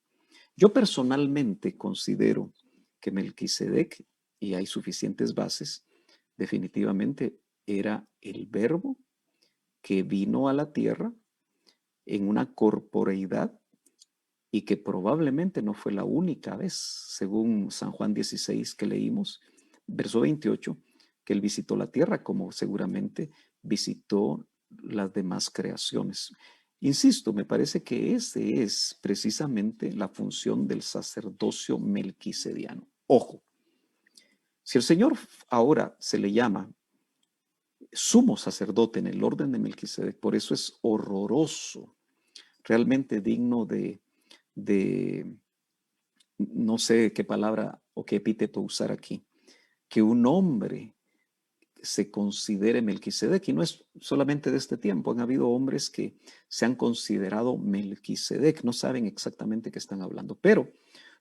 Yo personalmente considero que Melquisedec, y hay suficientes bases, definitivamente era el verbo que vino a la tierra en una corporeidad y que probablemente no fue la única vez, según San Juan 16 que leímos, verso 28, que él visitó la tierra, como seguramente visitó las demás creaciones. Insisto, me parece que ese es precisamente la función del sacerdocio melquisediano. Ojo, si el Señor ahora se le llama sumo sacerdote en el orden de Melquisedec, por eso es horroroso, realmente digno de no sé qué palabra o qué epíteto usar aquí, que un hombre se considere Melquisedec, y no es solamente de este tiempo, han habido hombres que se han considerado Melquisedec, no saben exactamente qué están hablando, pero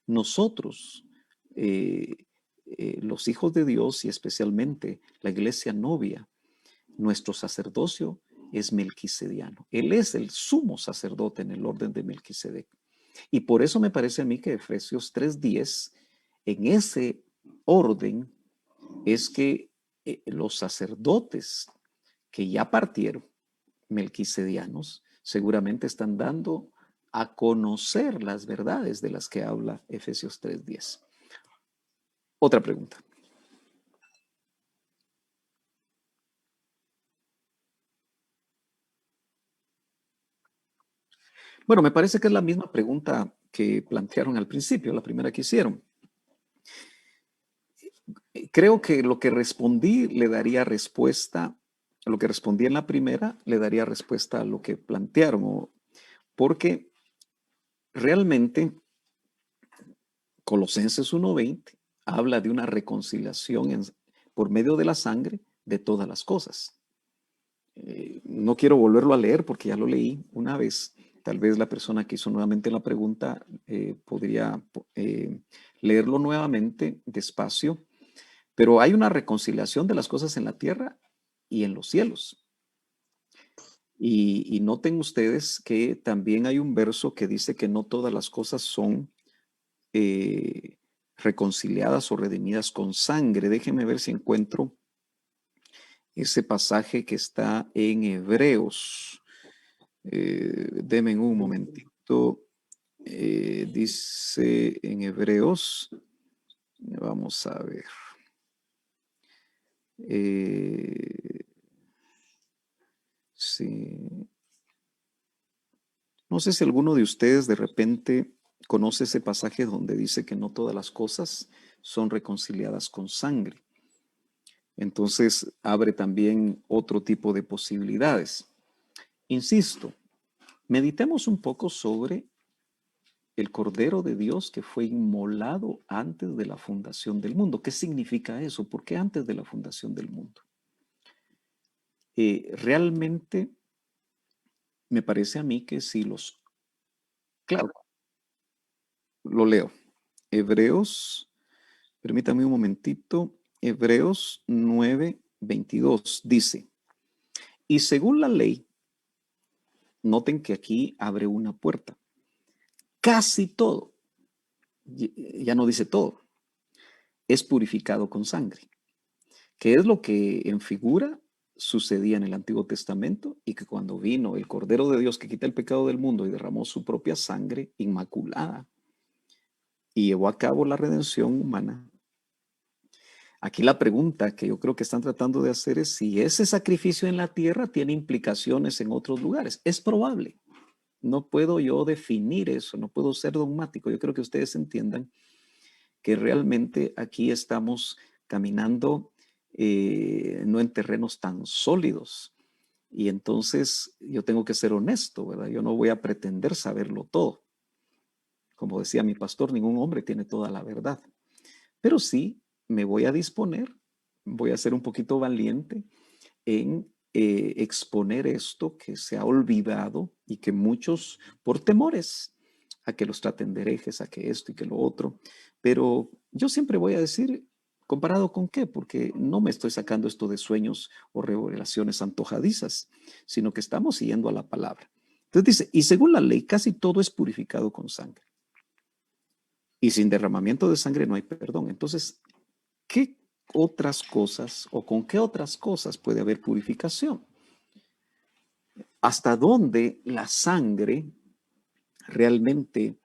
nosotros, los hijos de Dios y especialmente la iglesia novia, nuestro sacerdocio es melquisediano. Él es el sumo sacerdote en el orden de Melquisedec. Y por eso me parece a mí que Efesios 3:10, en ese orden, es que los sacerdotes que ya partieron, melquisedianos, seguramente están dando a conocer las verdades de las que habla Efesios 3:10. Otra pregunta. Bueno, me parece que es la misma pregunta que plantearon al principio, la primera que hicieron. Creo que lo que respondí le daría respuesta, lo que respondí en la primera le daría respuesta a lo que plantearon, porque realmente Colosenses 1:20 habla de una reconciliación por medio de la sangre de todas las cosas. No quiero volverlo a leer porque ya lo leí una vez. Tal vez la persona que hizo nuevamente la pregunta podría leerlo nuevamente despacio. Pero hay una reconciliación de las cosas en la tierra y en los cielos. Y noten ustedes que también hay un verso que dice que no todas las cosas son reconciliadas o redimidas con sangre. Déjenme ver si encuentro ese pasaje que está en Hebreos. Denme un momentito. Dice en Hebreos, vamos a ver. Sí. No sé si alguno de ustedes de repente conoce ese pasaje donde dice que no todas las cosas son reconciliadas con sangre. Entonces abre también otro tipo de posibilidades. Insisto, meditemos un poco sobre el Cordero de Dios que fue inmolado antes de la fundación del mundo. ¿Qué significa eso? ¿Por qué antes de la fundación del mundo? Realmente me parece a mí que si los... Claro, lo leo. Hebreos, permítame un momentito. Hebreos 9:22 dice, y según la ley, noten que aquí abre una puerta. Casi todo, ya no dice todo, es purificado con sangre, que es lo que en figura sucedía en el Antiguo Testamento y que cuando vino el Cordero de Dios que quita el pecado del mundo y derramó su propia sangre inmaculada y llevó a cabo la redención humana. Aquí la pregunta que yo creo que están tratando de hacer es si ese sacrificio en la tierra tiene implicaciones en otros lugares. Es probable. No puedo yo definir eso, no puedo ser dogmático. Yo creo que ustedes entiendan que realmente aquí estamos caminando no en terrenos tan sólidos. Y entonces yo tengo que ser honesto, ¿verdad? Yo no voy a pretender saberlo todo. Como decía mi pastor, ningún hombre tiene toda la verdad. Pero sí me voy a disponer, voy a ser un poquito valiente en exponer esto que se ha olvidado y que muchos, por temores a que los traten de herejes, a que esto y que lo otro, pero yo siempre voy a decir, ¿comparado con qué? Porque no me estoy sacando esto de sueños o revelaciones antojadizas, sino que estamos siguiendo a la palabra. Entonces dice, y según la ley, casi todo es purificado con sangre. Y sin derramamiento de sangre no hay perdón. Entonces, ¿qué otras cosas o con qué otras cosas puede haber purificación? ¿Hasta dónde la sangre realmente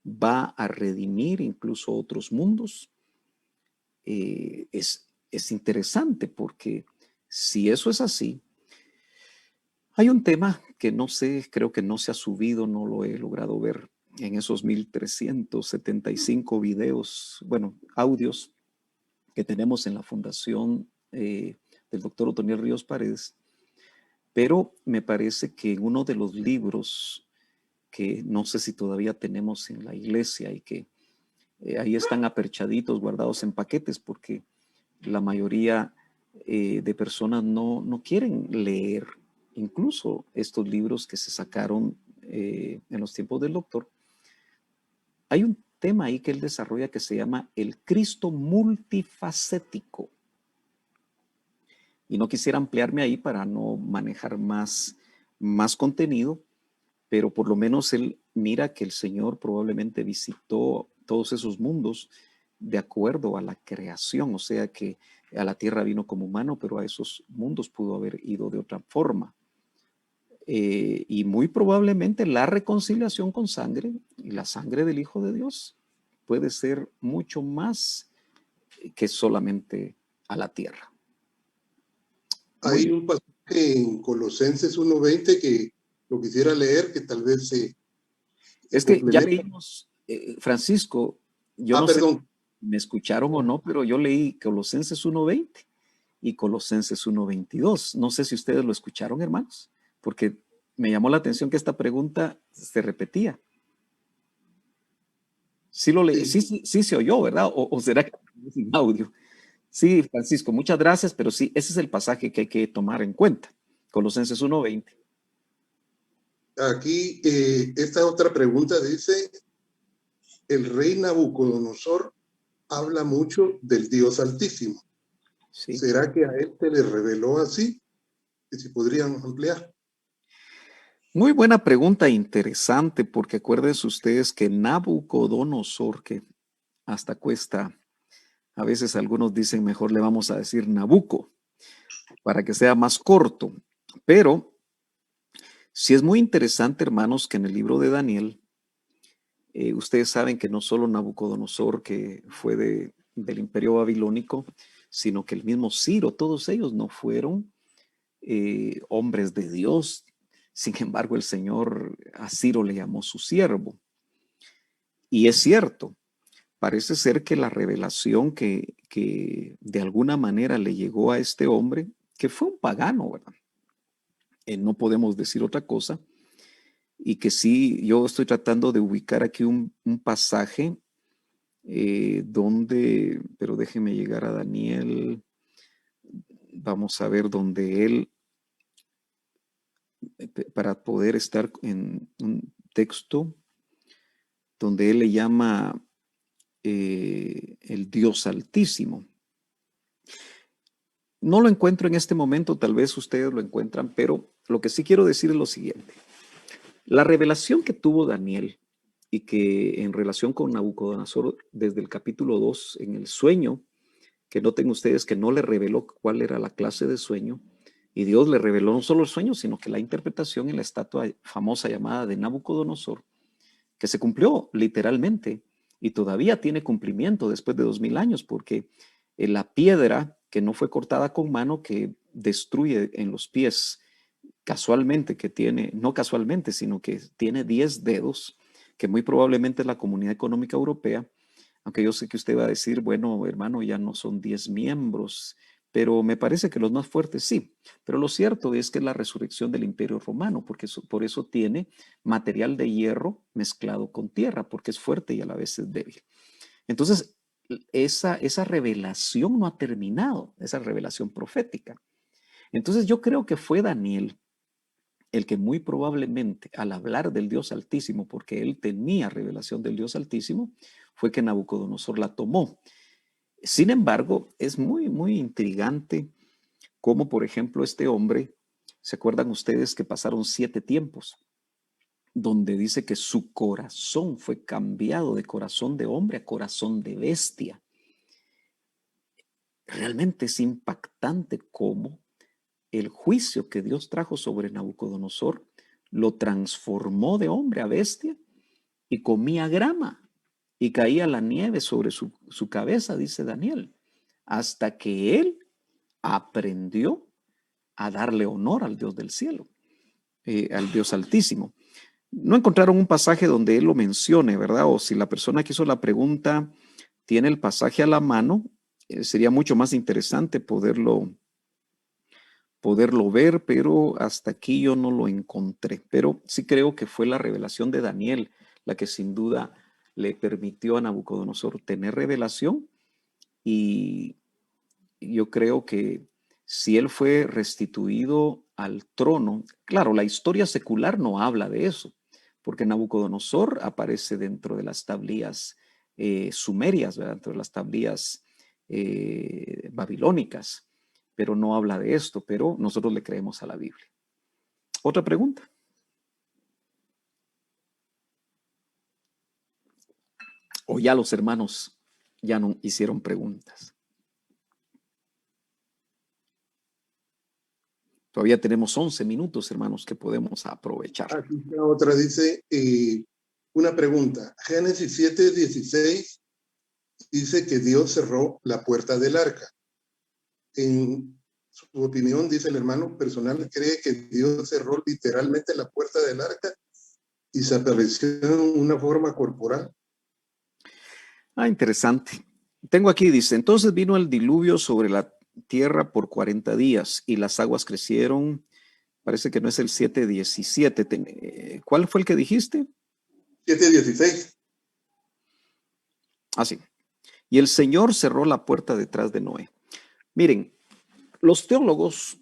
va a redimir incluso otros mundos? Es interesante porque si eso es así, hay un tema que no sé, creo que no se ha subido, no lo he logrado ver en esos 1375 videos, bueno, audios que tenemos en la fundación del doctor Otoniel Ríos Paredes, pero me parece que en uno de los libros que no sé si todavía tenemos en la iglesia y que ahí están aperchaditos, guardados en paquetes, porque la mayoría de personas no quieren leer incluso estos libros que se sacaron en los tiempos del doctor. Hay un tema ahí que él desarrolla que se llama el Cristo multifacético. Y no quisiera ampliarme ahí para no manejar más contenido, pero por lo menos él mira que el Señor probablemente visitó todos esos mundos de acuerdo a la creación, o sea que a la tierra vino como humano, pero a esos mundos pudo haber ido de otra forma. Y muy probablemente la reconciliación con sangre y la sangre del Hijo de Dios puede ser mucho más que solamente a la tierra. Muy Hay bien. un pasaje en Colosenses 1:20 que lo quisiera leer, que tal vez se Es que ya complementa. leímos, Francisco, yo no sé Perdón. si me escucharon o no, pero yo leí Colosenses 1:20 y Colosenses 1:22. No sé si ustedes lo escucharon, hermanos, porque me llamó la atención que esta pregunta se repetía. Sí lo leí, Sí, sí se oyó, ¿verdad? O será que sin audio. Sí, Francisco, muchas gracias, pero sí, ese es el pasaje que hay que tomar en cuenta. Colosenses 1:20. aquí esta otra pregunta dice, el rey Nabucodonosor habla mucho del Dios Altísimo. Sí. ¿Será que a él se le reveló así? Que si podrían ampliar. Muy buena pregunta, interesante, porque acuérdense ustedes que Nabucodonosor, que hasta cuesta, a veces algunos dicen mejor le vamos a decir Nabuco, para que sea más corto, pero sí es muy interesante, hermanos, que en el libro de Daniel, ustedes saben que no solo Nabucodonosor, que fue del imperio babilónico, sino que el mismo Ciro, todos ellos no fueron hombres de Dios. Sin embargo, el Señor a Ciro le llamó su siervo. Y es cierto, parece ser que la revelación que de alguna manera le llegó a este hombre, que fue un pagano, ¿verdad? No podemos decir otra cosa, y que sí, yo estoy tratando de ubicar aquí un pasaje donde, pero déjeme llegar a Daniel, vamos a ver donde él, para poder estar en un texto donde él le llama el Dios Altísimo. No lo encuentro en este momento, tal vez ustedes lo encuentran, pero lo que sí quiero decir es lo siguiente. La revelación que tuvo Daniel y que en relación con Nabucodonosor desde el capítulo 2 en el sueño, que noten ustedes que no le reveló cuál era la clase de sueño, y Dios le reveló no solo el sueño, sino que la interpretación en la estatua famosa llamada de Nabucodonosor, que se cumplió literalmente y todavía tiene cumplimiento después de 2000 años, porque la piedra que no fue cortada con mano, que destruye en los pies casualmente, que tiene, no casualmente, sino que tiene 10 dedos, que muy probablemente es la Comunidad Económica Europea, aunque yo sé que usted va a decir, bueno, hermano, ya no son 10 miembros, pero me parece que los más fuertes sí. Pero lo cierto es que es la resurrección del Imperio Romano, porque por eso tiene material de hierro mezclado con tierra, porque es fuerte y a la vez es débil. Entonces, esa revelación no ha terminado, esa revelación profética. Entonces yo creo que fue Daniel el que muy probablemente al hablar del Dios Altísimo, porque él tenía revelación del Dios Altísimo, fue que Nabucodonosor la tomó. Sin embargo, es muy intrigante cómo, por ejemplo, este hombre, ¿se acuerdan ustedes que pasaron 7 tiempos? Donde dice que su corazón fue cambiado de corazón de hombre a corazón de bestia. Realmente es impactante cómo el juicio que Dios trajo sobre Nabucodonosor lo transformó de hombre a bestia y comía grama y caía la nieve sobre su cabeza, dice Daniel, hasta que él aprendió a darle honor al Dios del cielo, al Dios altísimo. No encontraron un pasaje donde él lo mencione, ¿verdad? O si la persona que hizo la pregunta tiene el pasaje a la mano, sería mucho más interesante poderlo ver, pero hasta aquí yo no lo encontré. Pero sí creo que fue la revelación de Daniel la que sin duda le permitió a Nabucodonosor tener revelación, y yo creo que si él fue restituido al trono, claro, la historia secular no habla de eso, porque Nabucodonosor aparece dentro de las tablillas sumerias, ¿verdad? Dentro de las tablillas babilónicas, pero no habla de esto, pero nosotros le creemos a la Biblia. ¿Otra pregunta? ¿O ya los hermanos ya no hicieron preguntas? Todavía tenemos 11 minutos, hermanos, que podemos aprovechar. Aquí está otra, dice, una pregunta. Génesis 7:16 dice que Dios cerró la puerta del arca. En su opinión, dice el hermano personal, cree que Dios cerró literalmente la puerta del arca y se apareció en una forma corporal. Interesante. Tengo aquí, dice, entonces vino el diluvio sobre la tierra por 40 días y las aguas crecieron. Parece que no es el 7:17. ¿Cuál fue el que dijiste? 7:16. Ah, sí. Y el Señor cerró la puerta detrás de Noé. Miren, los teólogos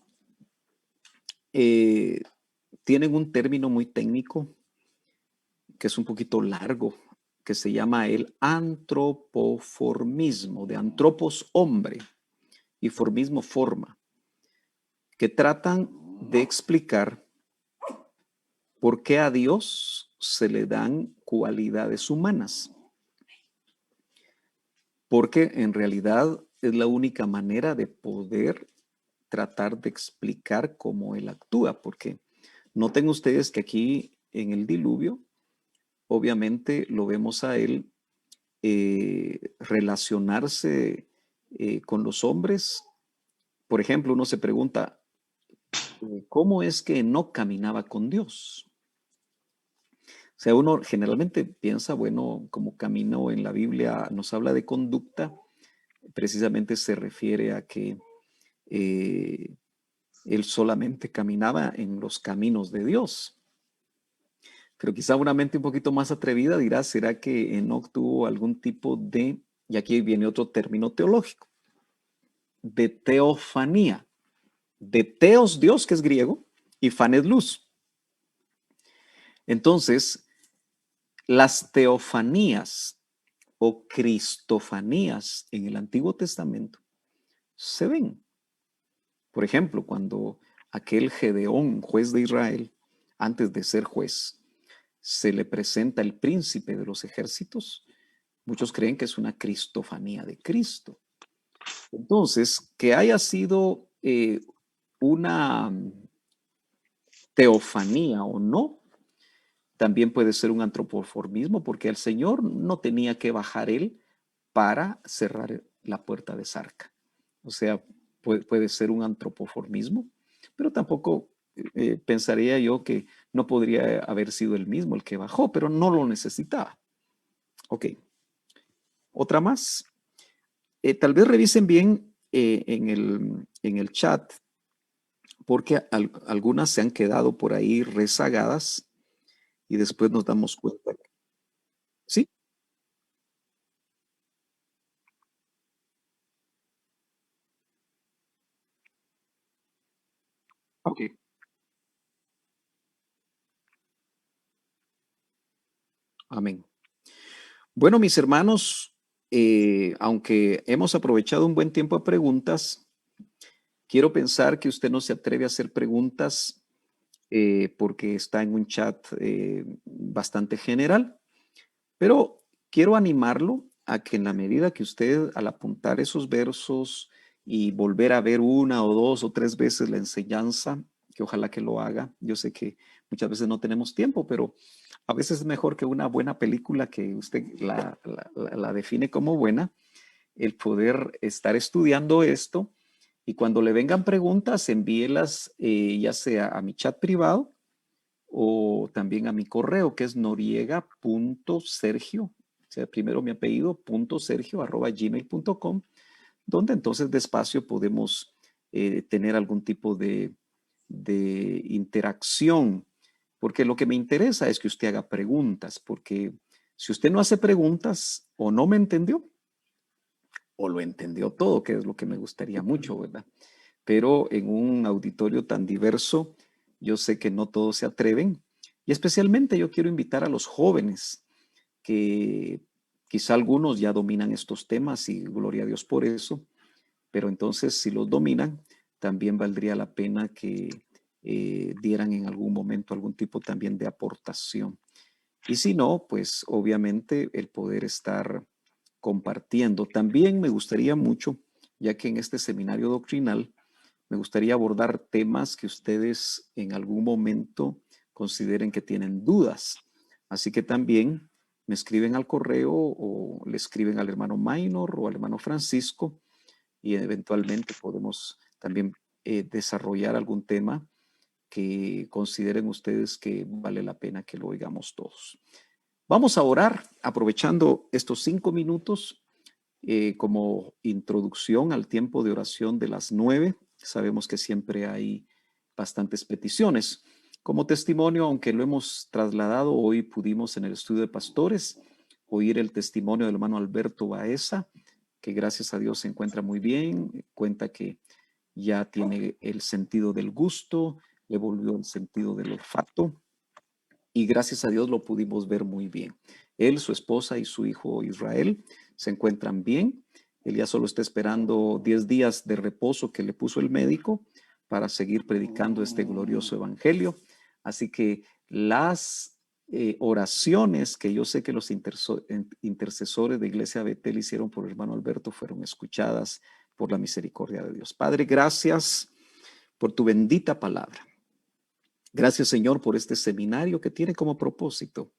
tienen un término muy técnico que es un poquito largo, que se llama el antropoformismo, de antropos hombre y formismo forma, que tratan de explicar por qué a Dios se le dan cualidades humanas, porque en realidad es la única manera de poder tratar de explicar cómo Él actúa, porque noten ustedes que aquí en el diluvio, obviamente lo vemos a Él relacionarse con los hombres. Por ejemplo, uno se pregunta, ¿cómo es que no caminaba con Dios? O sea, uno generalmente piensa, bueno, como camino en la Biblia nos habla de conducta, precisamente se refiere a que eh, él solamente caminaba en los caminos de Dios. Pero quizá una mente un poquito más atrevida dirá, ¿será que Enoc tuvo algún tipo de, y aquí viene otro término teológico, de teofanía? De teos, Dios, que es griego, y fan es luz. Entonces, las teofanías o cristofanías en el Antiguo Testamento se ven. Por ejemplo, cuando aquel Gedeón, juez de Israel, antes de ser juez, se le presenta el príncipe de los ejércitos, muchos creen que es una cristofanía de Cristo. Entonces, que haya sido una teofanía o no, también puede ser un antropoformismo, porque el Señor no tenía que bajar él para cerrar la puerta de Sarca. O sea, puede ser un antropoformismo, pero tampoco pensaría yo que no podría haber sido él mismo el que bajó, pero no lo necesitaba. Ok, otra más. Tal vez revisen bien en el chat, porque algunas se han quedado por ahí rezagadas y después nos damos cuenta. ¿Sí? Amén. Bueno, mis hermanos, aunque hemos aprovechado un buen tiempo a preguntas, quiero pensar que usted no se atreve a hacer preguntas porque está en un chat bastante general, pero quiero animarlo a que en la medida que usted al apuntar esos versos y volver a ver una o dos o tres veces la enseñanza, que ojalá que lo haga. Yo sé que muchas veces no tenemos tiempo, pero a veces es mejor que una buena película que usted la define como buena, el poder estar estudiando esto y cuando le vengan preguntas, envíelas ya sea a mi chat privado o también a mi correo, que es noriega.sergio, o sea, primero mi apellido, punto sergio, arroba gmail.com, donde entonces despacio podemos tener algún tipo de interacción, porque lo que me interesa es que usted haga preguntas, porque si usted no hace preguntas o no me entendió, o lo entendió todo, que es lo que me gustaría mucho, ¿verdad? Pero en un auditorio tan diverso, yo sé que no todos se atreven y especialmente yo quiero invitar a los jóvenes que quizá algunos ya dominan estos temas y gloria a Dios por eso, pero entonces si los dominan, también valdría la pena que dieran en algún momento algún tipo también de aportación. Y si no, pues obviamente el poder estar compartiendo. También me gustaría mucho, ya que en este seminario doctrinal, me gustaría abordar temas que ustedes en algún momento consideren que tienen dudas. Así que también me escriben al correo o le escriben al hermano Maynor o al hermano Francisco y eventualmente podemos también desarrollar algún tema que consideren ustedes que vale la pena que lo oigamos todos. Vamos a orar aprovechando estos 5 minutos como introducción al tiempo de oración de las 9. Sabemos que siempre hay bastantes peticiones. Como testimonio, aunque lo hemos trasladado, hoy pudimos en el estudio de pastores oír el testimonio del hermano Alberto Baeza, que gracias a Dios se encuentra muy bien, cuenta que ya tiene el sentido del gusto, le volvió el sentido del olfato y gracias a Dios lo pudimos ver muy bien. Él, su esposa y su hijo Israel se encuentran bien. Él ya solo está esperando 10 días de reposo que le puso el médico para seguir predicando este glorioso evangelio. Así que las oraciones que yo sé que los intercesores de Iglesia Betel hicieron por el hermano Alberto fueron escuchadas por la misericordia de Dios. Padre, gracias por tu bendita palabra. Gracias, Señor, por este seminario que tiene como propósito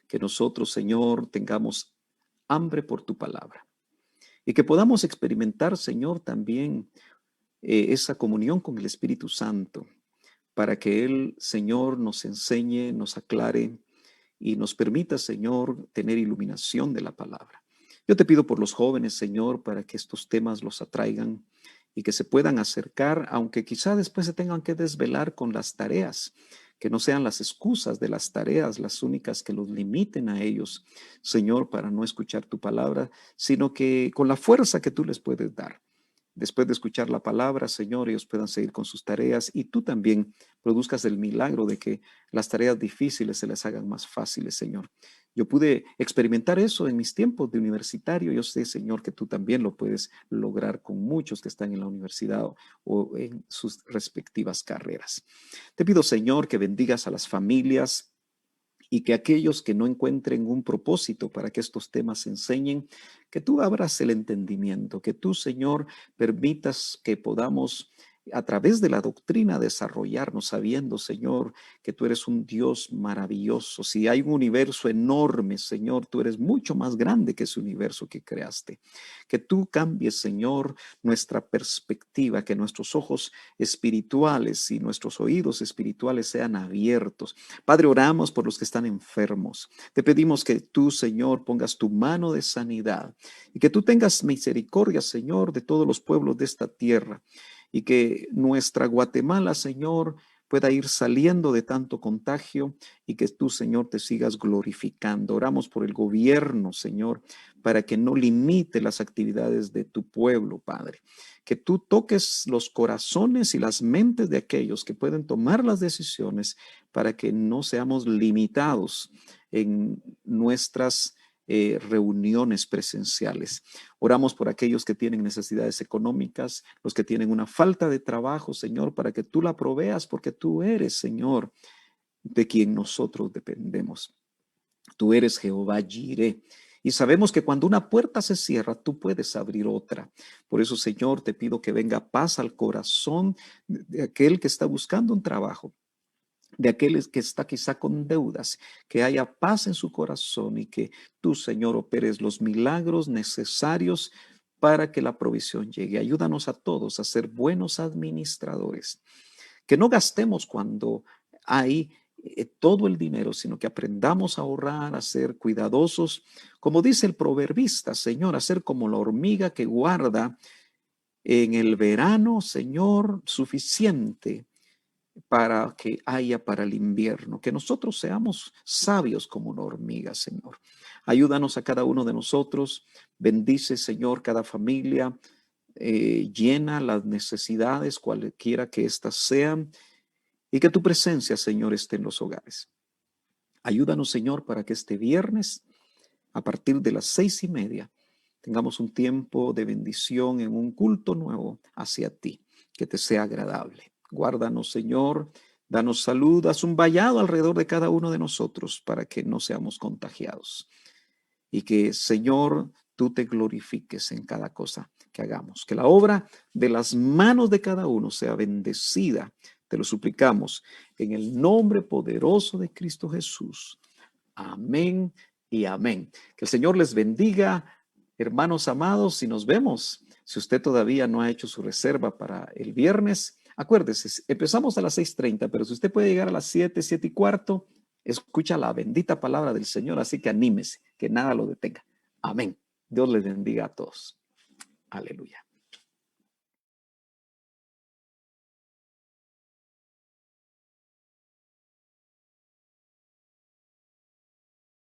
que nosotros, Señor, tengamos hambre por tu palabra y que podamos experimentar, Señor, también esa comunión con el Espíritu Santo para que Él, Señor, nos enseñe, nos aclare y nos permita, Señor, tener iluminación de la palabra. Yo te pido por los jóvenes, Señor, para que estos temas los atraigan y que se puedan acercar, aunque quizá después se tengan que desvelar con las tareas, que no sean las excusas de las tareas las únicas que los limiten a ellos, Señor, para no escuchar tu palabra, sino que con la fuerza que tú les puedes dar. Después de escuchar la palabra, Señor, ellos puedan seguir con sus tareas y tú también produzcas el milagro de que las tareas difíciles se les hagan más fáciles, Señor. Yo pude experimentar eso en mis tiempos de universitario. Yo sé, Señor, que tú también lo puedes lograr con muchos que están en la universidad o en sus respectivas carreras. Te pido, Señor, que bendigas a las familias y que aquellos que no encuentren un propósito para que estos temas se enseñen, que tú abras el entendimiento, que tú, Señor, permitas que podamos a través de la doctrina desarrollarnos sabiendo, Señor, que tú eres un Dios maravilloso. Si hay un universo enorme, Señor, tú eres mucho más grande que ese universo que creaste. Que tú cambies, Señor, nuestra perspectiva, que nuestros ojos espirituales y nuestros oídos espirituales sean abiertos. Padre, oramos por los que están enfermos. Te pedimos que tú, Señor, pongas tu mano de sanidad y que tú tengas misericordia, Señor, de todos los pueblos de esta tierra y que nuestra Guatemala, Señor, pueda ir saliendo de tanto contagio y que tú, Señor, te sigas glorificando. Oramos por el gobierno, Señor, para que no limite las actividades de tu pueblo, Padre. Que tú toques los corazones y las mentes de aquellos que pueden tomar las decisiones para que no seamos limitados en nuestras reuniones presenciales. Oramos por aquellos que tienen necesidades económicas, los que tienen una falta de trabajo, Señor, para que tú la proveas, porque tú eres, Señor, de quien nosotros dependemos. Tú eres Jehová Jireh. Y sabemos que cuando una puerta se cierra, tú puedes abrir otra. Por eso, Señor, te pido que venga paz al corazón de aquel que está buscando un trabajo, de aquel que está quizá con deudas, que haya paz en su corazón y que tú, Señor, operes los milagros necesarios para que la provisión llegue. Ayúdanos a todos a ser buenos administradores, que no gastemos cuando hay todo el dinero, sino que aprendamos a ahorrar, a ser cuidadosos, como dice el proverbista, Señor, a ser como la hormiga que guarda en el verano, Señor, suficiente para que haya para el invierno, que nosotros seamos sabios como una hormiga, Señor. Ayúdanos a cada uno de nosotros, bendice, Señor, cada familia, llena las necesidades, cualquiera que éstas sean, y que tu presencia, Señor, esté en los hogares. Ayúdanos, Señor, para que este viernes, a partir de las 6:30, tengamos un tiempo de bendición en un culto nuevo hacia ti, que te sea agradable. Guárdanos, Señor, danos salud, haz un vallado alrededor de cada uno de nosotros para que no seamos contagiados. Y que, Señor, tú te glorifiques en cada cosa que hagamos. Que la obra de las manos de cada uno sea bendecida. Te lo suplicamos en el nombre poderoso de Cristo Jesús. Amén y amén. Que el Señor les bendiga, hermanos amados, y nos vemos. Si usted todavía no ha hecho su reserva para el viernes, acuérdese, empezamos a las 6:30, pero si usted puede llegar a las 7, 7:15, escucha la bendita palabra del Señor, así que anímese, que nada lo detenga. Amén. Dios les bendiga a todos. Aleluya.